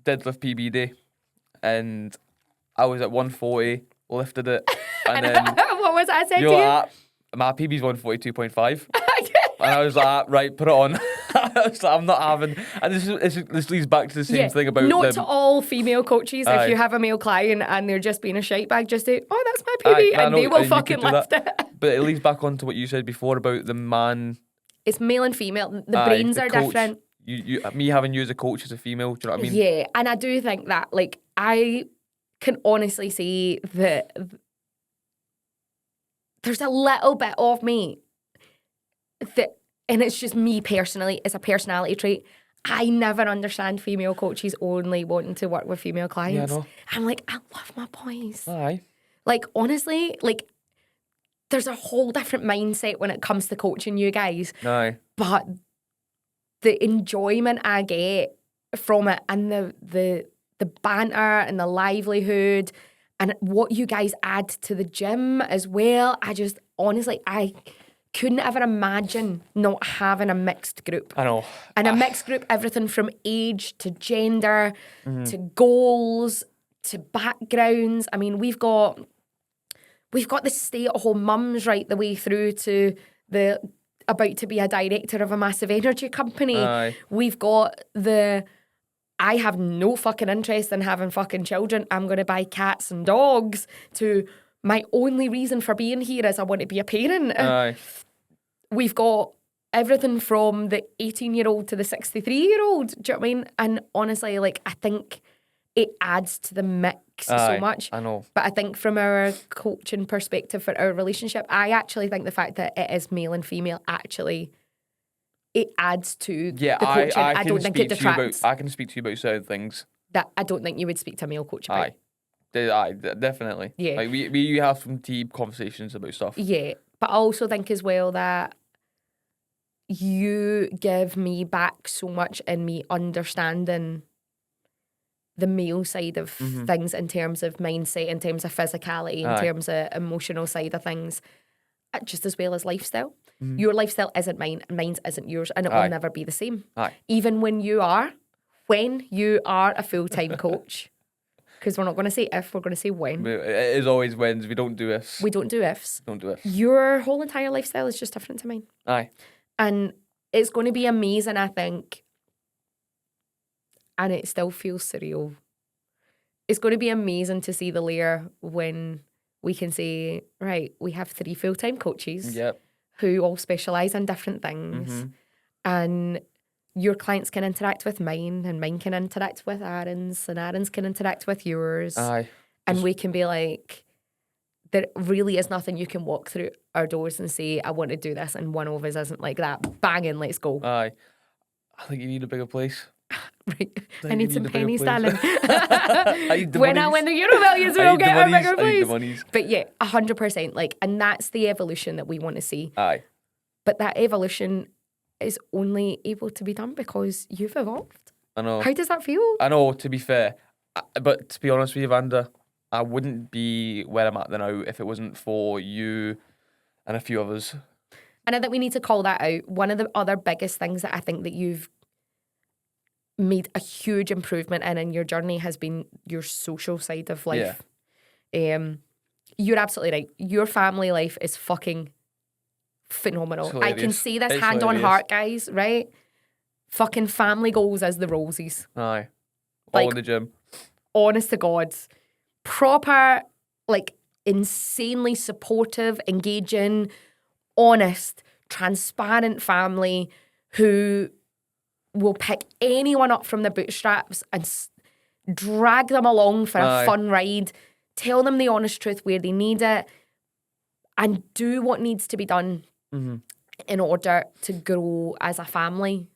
deadlift PB day, and I was at 140, lifted it, and then what was I said to you? Like, my PB's 142.5. And I was like, right, put it on. I It's like, I'm not having. And this leads back to the same thing about note to all female coaches: Aye. if you have a male client and they're just being a shite bag, just say, "Oh, that's my baby," I and know, they will you fucking could do lift it. But it leads back on to what you said before about the man. It's male and female. The Aye, brains the are coach. different. Me having you as a coach as a female. Do you know what I mean? Yeah, and I do think that, like, I can honestly say that there's a little bit of me that, and it's just me personally, it's a personality trait. I never understand female coaches only wanting to work with female clients. Yeah, I know. I'm like, I love my boys. Aye. Like, honestly, like, there's a whole different mindset when it comes to coaching you guys. Aye. But the enjoyment I get from it, and the banter and the livelihood and what you guys add to the gym as well, I just, honestly, I couldn't ever imagine not having a mixed group. I know. And a mixed group, everything from age to gender to goals to backgrounds. I mean, we've got the stay-at-home mums right the way through to the about to be a director of a massive energy company. Aye. We've got I have no fucking interest in having fucking children. I'm going to buy cats and dogs, to my only reason for being here is I want to be a parent. Aye. We've got everything from the 18-year-old to the 63-year-old. Do you know what I mean? And honestly, like, I think it adds to the mix so much. I know. But I think from our coaching perspective for our relationship, I actually think the fact that it is male and female actually, it adds to the coaching. I don't think it detracts. I can speak to you about certain things. That I don't think you would speak to a male coach about. Aye, definitely. Yeah. Like we have some deep conversations about stuff. Yeah, but I also think as well that you give me back so much in me understanding the male side of things, in terms of mindset, in terms of physicality, in terms of emotional side of things, just as well as lifestyle. Your lifestyle isn't mine, mine isn't yours, and it will never be the same. Even when you are a full-time coach, because we're not going to say if, we're going to say when. It is always when's. We don't do ifs. We don't do ifs. Don't do ifs. Your whole entire lifestyle is just different to mine. Aye. And it's going to be amazing, I think. And it still feels surreal. It's going to be amazing to see the layer when we can say, right, we have 3 full-time coaches who all specialise in different things. And your clients can interact with mine, and mine can interact with Aaron's, and Aaron's can interact with yours. Aye. And we can be like, there really is nothing you can walk through our doors and say, I want to do this, and one of us isn't like that. Banging, let's go. Aye. I think you need a bigger place. Right. I need some pennies, darling. When I win the Euro Millions, we'll get a bigger place. But yeah, 100%. Like, and that's the evolution that we want to see. Aye. But that evolution is only able to be done because you've evolved. I know. How does that feel? I know, to be fair. But to be honest with you, Vanda, I wouldn't be where I'm at now if it wasn't for you and a few others. And I think we need to call that out. One of the other biggest things that I think that you've made a huge improvement in your journey has been your social side of life. You're absolutely right. Your family life is fucking phenomenal. I can say this hand on heart, guys, right? Fucking family goals as the Rosies. Aye. All in the gym. Honest to God. Proper, like, insanely supportive, engaging, honest, transparent family who will pick anyone up from the bootstraps and drag them along for a fun ride, tell them the honest truth where they need it, and do what needs to be done in order to grow as a family.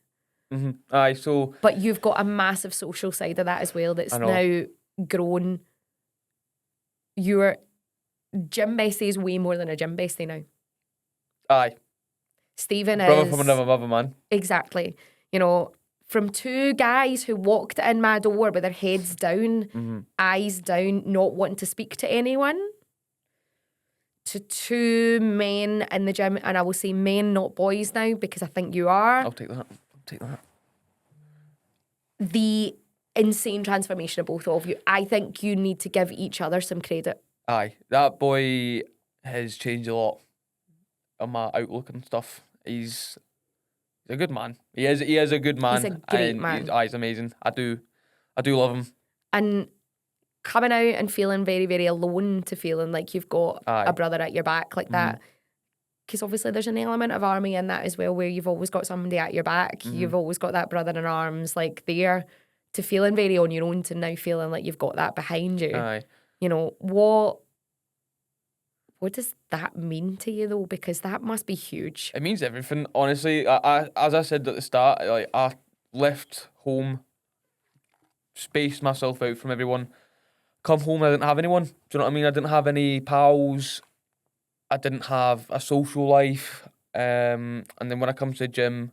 Aye, so... But you've got a massive social side of that as well that's now grown. Your gym bestie is way more than a gym bestie now. Aye. Stephen is... Brother from another mother, man. Exactly. You know, from 2 guys who walked in my door with their heads down, eyes down, not wanting to speak to anyone, to 2 men in the gym, and I will say men, not boys now, because I think you are. I'll take that. The insane transformation of both of you. I think you need to give each other some credit. Aye. That boy has changed a lot on my outlook and stuff. He's He's a good man. He is a good man. He's a great man. He's amazing. I do love him. And coming out and feeling very, very alone to feeling like you've got a brother at your back like that. Because obviously there's an element of army in that as well, where you've always got somebody at your back. You've always got that brother in arms, like there, to feeling very on your own to now feeling like you've got that behind you. You know, what does that mean to you though? Because that must be huge. It means everything, honestly. I as I said at the start, like I left home, spaced myself out from everyone. Come home, I didn't have anyone. Do you know what I mean? I didn't have any pals. I didn't have a social life. And then when I come to the gym,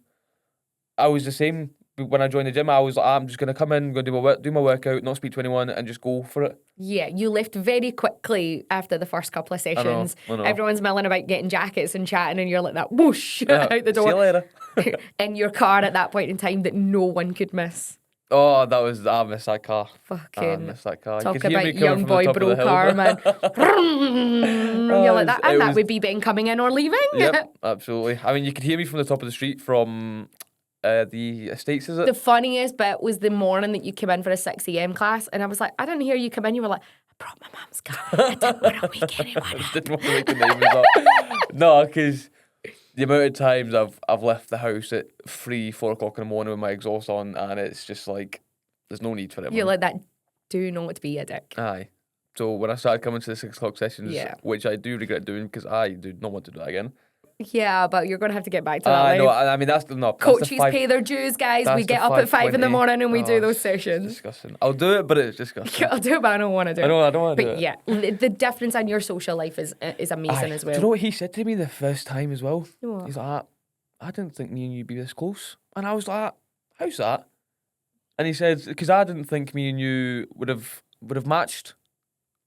I was the same. When I joined the gym, I was like, I'm just going to come in, going to do my workout, not speak to anyone, and just go for it. Yeah, you left very quickly after the first couple of sessions. I know. Everyone's milling about getting jackets and chatting, and you're like that whoosh out the door. See you later. In your car at that point in time that no one could miss. Oh, I miss that car. Fucking I miss that car. talk about young boy bro car, man. You're like that, and that would be Ben coming in or leaving. Yep, absolutely. I mean, you could hear me from the top of the street from the estates, is it? The funniest bit was the morning that you came in for a 6 a.m. class, and I was like, I didn't hear you come in. You were like, I brought my mum's car. I didn't want to wake anyone up. I didn't want to wake the neighbours up. No, because the amount of times I've left the house at 3-4 o'clock in the morning with my exhaust on, and it's just like there's no need for it. You're like that. Do not be a dick. Aye. So when I started coming to the 6 o'clock sessions, which I do regret doing because I do not want to do that again. Yeah, but you're going to have to get back to that. No, I mean that's not. Coaches pay their dues, guys. We get up at 5 in the morning and we do those sessions. It's disgusting. I'll do it, but it's disgusting. I'll do it, but I don't want to do it. I don't want to do it. But yeah, the difference in your social life is amazing as well. Do you know what he said to me the first time as well? What? He's like, I didn't think me and you'd be this close. And I was like, how's that? And he said, because I didn't think me and you would have matched.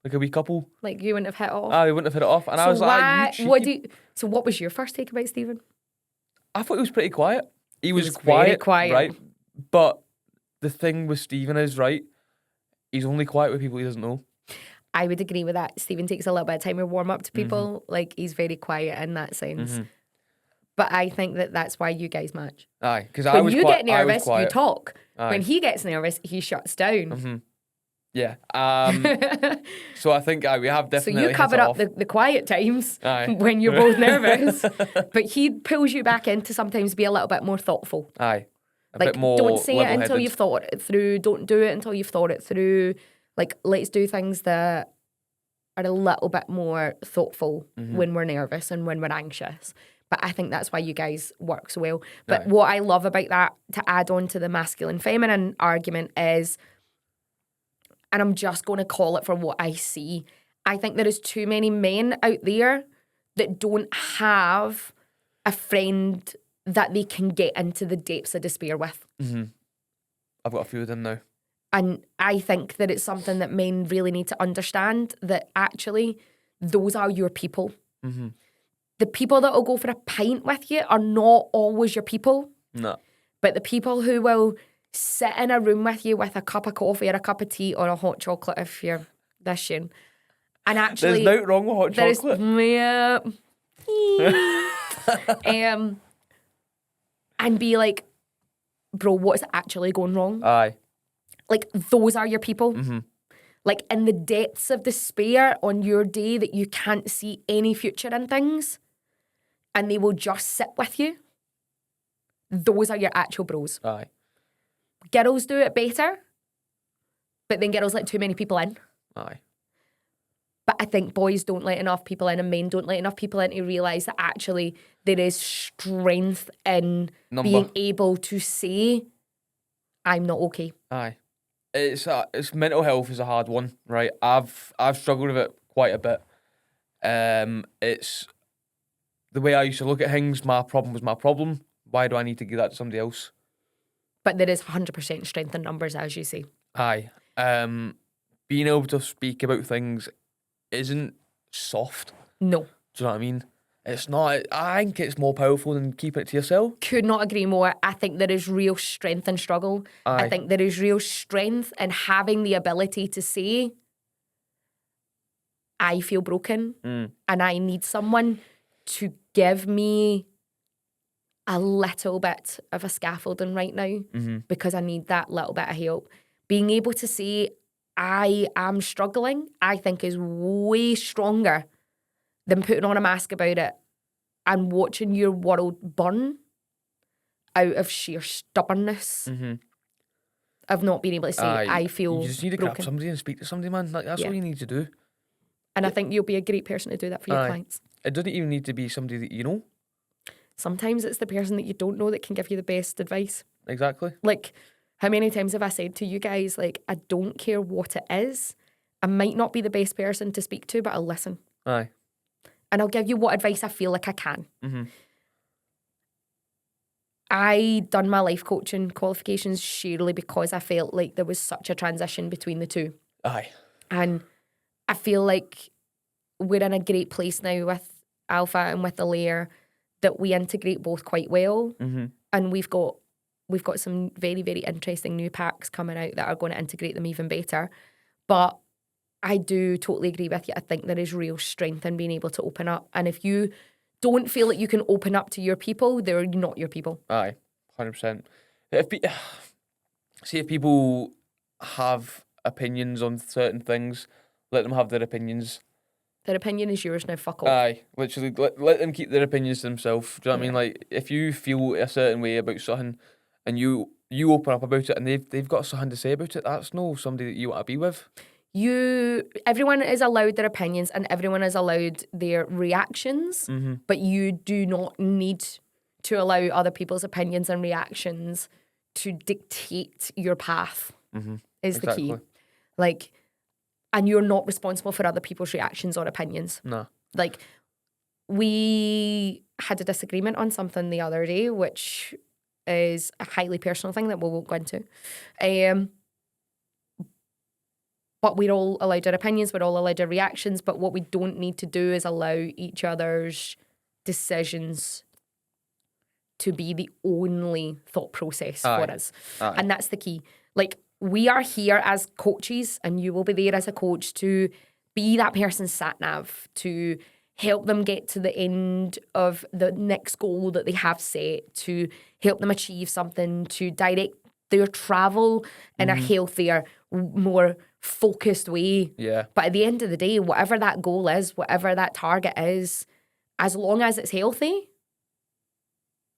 Like a wee couple. Like you wouldn't have hit it off. We wouldn't have hit it off. And I was like, so what was your first take about Stephen? I thought he was pretty quiet. He was very quiet. Right? But the thing with Stephen is, right, he's only quiet with people he doesn't know. I would agree with that. Stephen takes a little bit of time to warm up to people. Like, he's very quiet in that sense. But I think that's why you guys match. Aye, because when you get nervous, you talk. Aye. When he gets nervous, he shuts down. Yeah. So I think we have definitely. So you cover up the quiet times when you're both nervous, but he pulls you back into sometimes be a little bit more thoughtful. Aye. A like, bit more don't say it until level-headed. you've thought it through. Don't do it until you've thought it through. Like, let's do things that are a little bit more thoughtful when we're nervous and when we're anxious. But I think that's why you guys work so well. But what I love about that, to add on to the masculine-feminine argument, is, and I'm just going to call it for what I see, I think there is too many men out there that don't have a friend that they can get into the depths of despair with. I've got a few of them now. And I think that it's something that men really need to understand, that actually those are your people. The people that will go for a pint with you are not always your people. No. But the people who will sit in a room with you with a cup of coffee or a cup of tea or a hot chocolate if you're this young. And actually, there's no wrong with hot chocolate. And be like, bro, what's actually going wrong? Aye. Like, those are your people. Like, in the depths of despair on your day that you can't see any future in things, and they will just sit with you. Those are your actual bros. Aye. Girls do it better, but then girls let too many people in. Aye. But I think boys don't let enough people in, and men don't let enough people in to realise that actually there is strength in being able to say, I'm not okay. Aye. It's mental health is a hard one, right? I've struggled with it quite a bit. It's the way I used to look at things. My problem was my problem. Why do I need to give that to somebody else? But there is 100% strength in numbers, as you say. Aye. Being able to speak about things isn't soft. No. Do you know what I mean? It's not. I think it's more powerful than keeping it to yourself. Could not agree more. I think there is real strength in struggle. Aye. I think there is real strength in having the ability to say, I feel broken and I need someone to give me a little bit of a scaffolding right now because I need that little bit of help. Being able to say, I am struggling, I think is way stronger than putting on a mask about it and watching your world burn out of sheer stubbornness of not being able to say, I feel you just need to broken. grab somebody and speak to somebody, man. Like, that's all you need to do. And I think you'll be a great person to do that for your clients. It doesn't even need to be somebody that you know. Sometimes it's the person that you don't know that can give you the best advice. Exactly. Like, how many times have I said to you guys, like, I don't care what it is. I might not be the best person to speak to, but I'll listen. Aye. And I'll give you what advice I feel like I can. I done my life coaching qualifications surely because I felt like there was such a transition between the two. Aye. And I feel like we're in a great place now with Alpha and with the layer that we integrate both quite well. And we've got some very, very interesting new packs coming out that are going to integrate them even better. But I do totally agree with you. I think there is real strength in being able to open up. And if you don't feel like you can open up to your people, they're not your people. Aye, 100%. If people have opinions on certain things, let them have their opinions. Their opinion is yours now, fuck off. Aye, literally, let them keep their opinions to themselves. Do you know what I mean? Like, if you feel a certain way about something and you open up about it and they've got something to say about it, that's no somebody that you want to be with. Everyone is allowed their opinions and everyone is allowed their reactions, but you do not need to allow other people's opinions and reactions to dictate your path, is the key. Like, and you're not responsible for other people's reactions or opinions. No. Like, we had a disagreement on something the other day, which is a highly personal thing that we won't go into. But we're all allowed our opinions, we're all allowed our reactions, but what we don't need to do is allow each other's decisions to be the only thought process for us. And that's the key. Like, we are here as coaches, and you will be there as a coach to be that person's sat-nav, to help them get to the end of the next goal that they have set, to help them achieve something, to direct their travel in a healthier, more focused way. Yeah. But at the end of the day, whatever that goal is, whatever that target is, as long as it's healthy,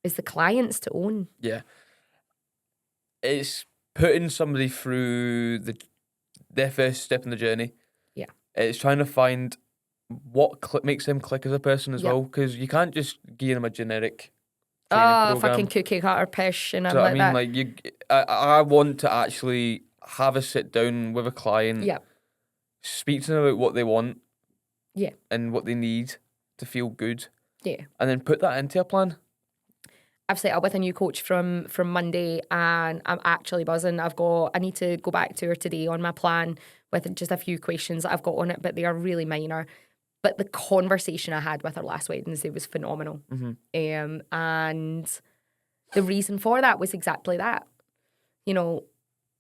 is the client's to own. Yeah. It's putting somebody through their first step in the journey. Yeah. It's trying to find what makes them click as a person as well, because you can't just give them a generic program. Fucking cookie cutter pish and Do like you know what I mean? that. Like, I want to actually have a sit down with a client, speak to them about what they want, and what they need to feel good, and then put that into a plan. I've set up with a new coach from Monday, and I'm actually buzzing. I need to go back to her today on my plan with just a few questions that I've got on it, but they are really minor. But the conversation I had with her last Wednesday was phenomenal. And the reason for that was exactly that. You know,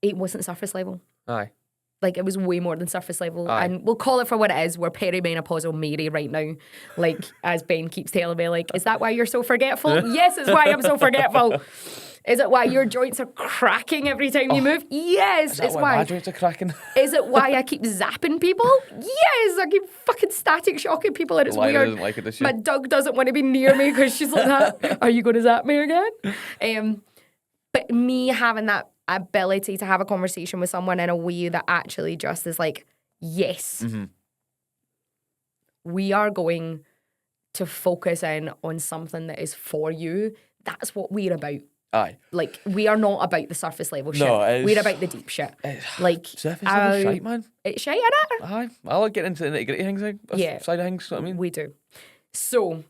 it wasn't surface level. Aye. Like, it was way more than surface level. Aye. And we'll call it for what it is. We're perimenopausal Mary right now. Like, as Ben keeps telling me, like, is that why you're so forgetful? Yes, it's why I'm so forgetful. Is it why your joints are cracking every time you move? Yes, it's why. My joints are cracking. Is it why I keep zapping people? Yes, I keep fucking static shocking people, and it's Lila weird. doesn't like it this year. My dog doesn't want to be near me because she's like that. Are you going to zap me again? But me having that ability to have a conversation with someone in a way that actually just is like, yes, we are going to focus in on something that is for you. That's what we're about. Aye. Like, we are not about the surface level shit. No, we're about the deep shit. Like, surface level shite, man. It's shite, innit? Aye. I like getting into the nitty-gritty things, side of things, you know what I mean? We do. So,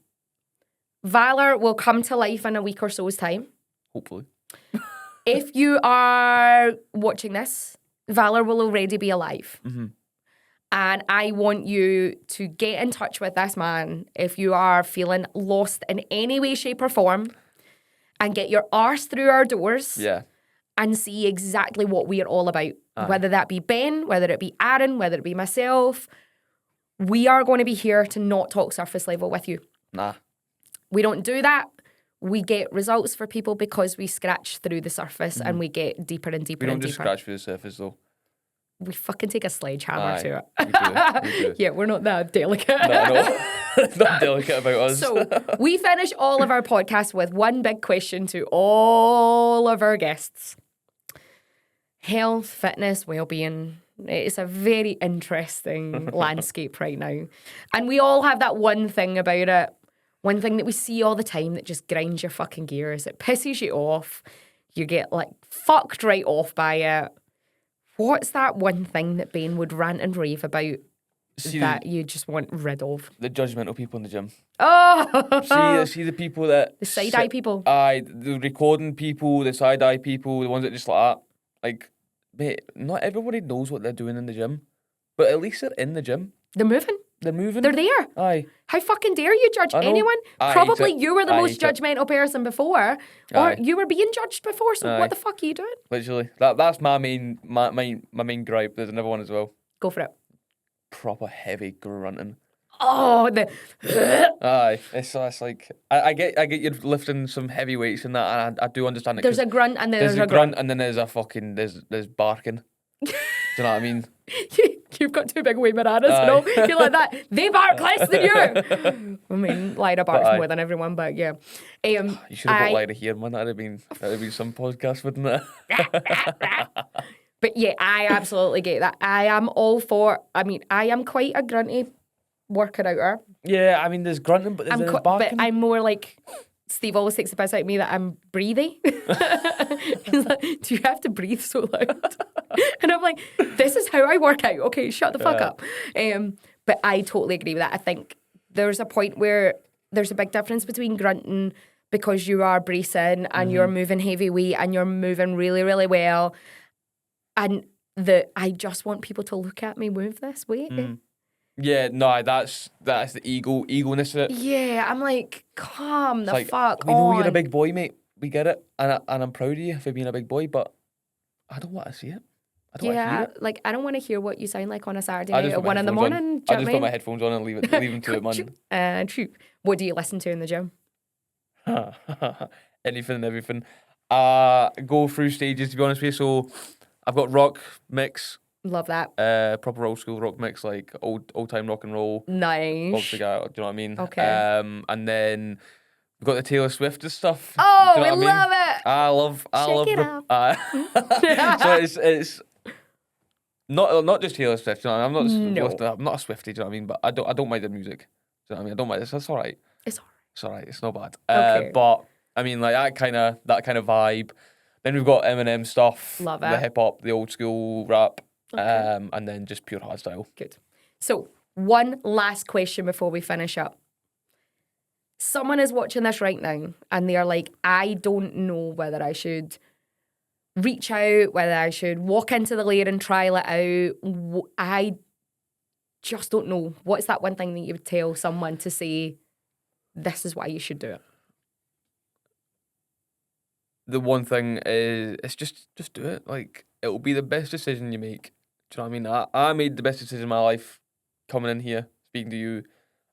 Valour will come to life in a week or so's time. Hopefully. If you are watching this, Valour will already be alive. And I want you to get in touch with this man if you are feeling lost in any way, shape, or form, and get your arse through our doors and see exactly what we are all about. Whether that be Ben, whether it be Aaron, whether it be myself, we are going to be here to not talk surface level with you. Nah. We don't do that. we get results for people because we scratch through the surface and we get deeper and deeper We don't and just deeper. scratch through the surface though. We fucking take a sledgehammer Aye, to it. we do. Yeah, we're not that delicate. No. Not delicate about us. So we finish all of our podcasts with one big question to all of our guests. Health, fitness, well-being. It's a very interesting landscape right now. And we all have that one thing about it. One thing that we see all the time that just grinds your fucking gears. It pisses you off. You get like fucked right off by it. What's that one thing that Ben would rant and rave about that you just want rid of? The judgmental people in the gym. Oh! See the people that... The side-eye people. Aye, the recording people, the side-eye people, the ones that just like that. Like, mate, not everybody knows what they're doing in the gym. But at least they're in the gym. They're moving. They're moving. They're there. Aye. How fucking dare you judge anyone? I Probably hate it. you were the I most hate it. judgmental person before, or Aye. you were being judged before. So Aye. what the fuck are you doing? Literally. That's my main gripe. There's another one as well. Go for it. Proper heavy grunting. Oh, the Aye. It's like I get you're lifting some heavy weights and that, and I do understand it. there's a grunt and then there's there's a grunt and then there's a fucking there's barking. Do you know what I mean? You've got two big wee bananas, you know? You're like that. They bark less than you. I mean, Lyra barks more than everyone, but yeah. You should have got Lyra here, man. That'd have been some podcast, wouldn't it? But yeah, I absolutely get that. I am all for. I mean, I am quite a grunty worker-outer. Yeah, I mean, there's grunting, but there's But barking. I'm more like. Steve always takes the piss out of me that I'm breathy. He's like, do you have to breathe so loud? And I'm like, this is how I work out. Okay, shut the fuck up. But I totally agree with that. I think there's a point where there's a big difference between grunting because you are bracing and you're moving heavy weight and you're moving really, really well. And I just want people to look at me move this way. Yeah, no, that's the egoness of it. Yeah, I'm like, calm the Like, fuck we on. know you're a big boy, mate. We get it, and I'm proud of you for being a big boy. But I don't want to see it. I don't want to hear it. Like I don't want to hear what you sound like on a Saturday I night just at put my 1 in the headphones morning. on. Do I you just know put what my headphones on and leave them to it, man. True. What do you listen to in the gym? Anything and everything. Go through stages, to be honest with you. So I've got rock mix. Love that. Proper old school rock mix, like old time rock and roll. Nice. Obviously, do you know what I mean? Okay. And then we've got the Taylor Swift and stuff. Oh, do you know I what love mean? it. I love Shake so it's not just Taylor Swift. You know, I'm not No. I'm not a Swiftie. Do you know what I mean? But I don't mind the music. Do you know what I mean? I don't mind. That's all right. It's all right. It's all right. It's not bad. Okay. But I mean, like that kind of vibe. Then we've got Eminem stuff. Love The it. hip hop, the old school rap. Okay. And then just pure hardstyle. Good. So, one last question before we finish up. Someone is watching this right now and they are like, I don't know whether I should reach out, whether I should walk into the lair and trial it out. I just don't know. What's that one thing that you would tell someone to say, this is why you should do it? The one thing is, it's just do it. Like, it will be the best decision you make. Do you know what I mean? I made the best decision in my life coming in here, speaking to you,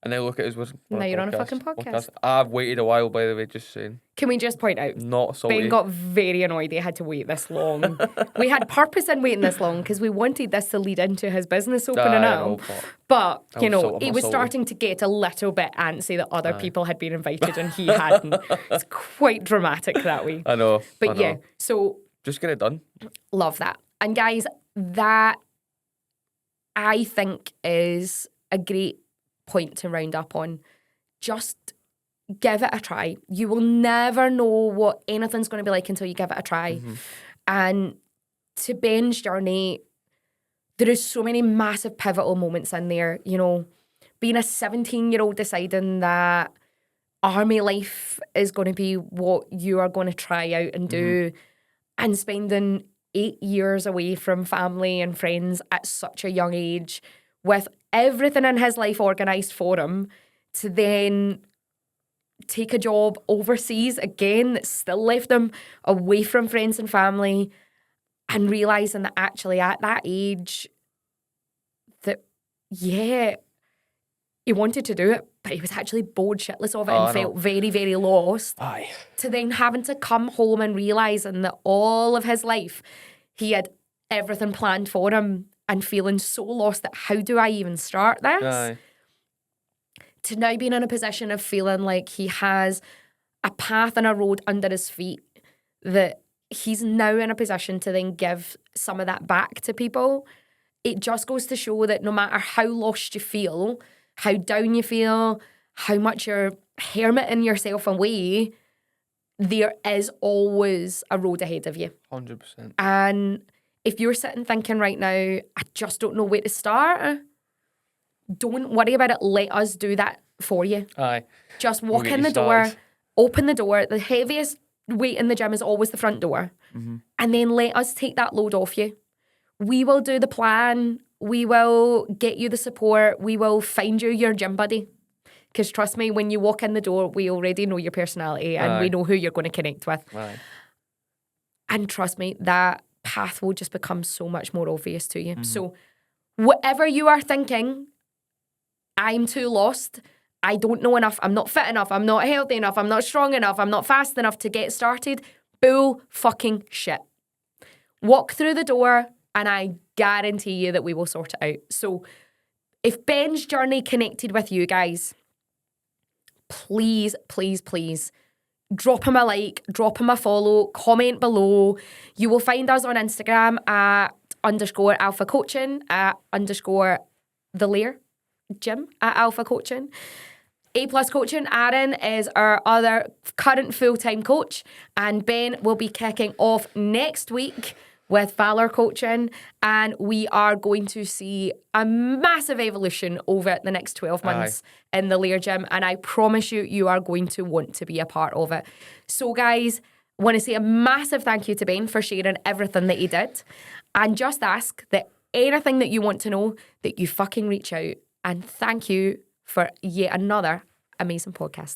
and now look at us. Now you're on a fucking podcast. I've waited a while, by the way, just saying. Can we just point out, Not salty. Ben got very annoyed he had to wait this long. We had purpose in waiting this long because we wanted this to lead into his business opening up. But, you know, he was starting to get a little bit antsy that other people had been invited and he hadn't. It's quite dramatic that way. I know. But yeah, so... Just get it done. Love that. And guys, that I think is a great point to round up on. Just give it a try. You will never know what anything's going to be like until you give it a try. And to Ben's journey, there is so many massive pivotal moments in there. You know, being a 17-year-old deciding that army life is going to be what you are going to try out and do, and spending 8 years away from family and friends at such a young age with everything in his life organised for him, to then take a job overseas again that still left him away from friends and family, and realising that actually at that age that, yeah, he wanted to do it, but he was actually bored shitless of it Oh, and I know. felt very, very lost. Aye. To then having to come home and realising that all of his life he had everything planned for him and feeling so lost that how do I even start this? Aye. To now being in a position of feeling like he has a path and a road under his feet, that he's now in a position to then give some of that back to people. It just goes to show that no matter how lost you feel, how down you feel, how much you're hermiting yourself away, there is always a road ahead of you. 100%. And if you're sitting thinking right now, I just don't know where to start, don't worry about it. Let us do that for you. Aye. Just We'll walk get in you the door, started. open the door. The heaviest weight in the gym is always the front door. Mm-hmm. And then let us take that load off you. We will do the plan. We will get you the support. We will find you your gym buddy. Because trust me, when you walk in the door, we already know your personality and we Aye. know who you're going to connect with. Aye. And trust me, that path will just become so much more obvious to you. Mm-hmm. So whatever you are thinking, I'm too lost, I don't know enough, I'm not fit enough, I'm not healthy enough, I'm not strong enough, I'm not fast enough to get started, bull fucking shit. Walk through the door and I guarantee you that we will sort it out. So if Ben's journey connected with you guys, please, please, please drop him a like, drop him a follow, comment below. You will find us on Instagram at _alpha coaching, at _the Lair gym at alpha coaching. A+ coaching, Aaron is our other current full-time coach, and Ben will be kicking off next week with Valour coaching, and we are going to see a massive evolution over the next 12 months in the Lair gym, and I promise you, you are going to want to be a part of it. So guys, I want to say a massive thank you to Ben for sharing everything that he did, and just ask that anything that you want to know, that you fucking reach out, and thank you for yet another amazing podcast.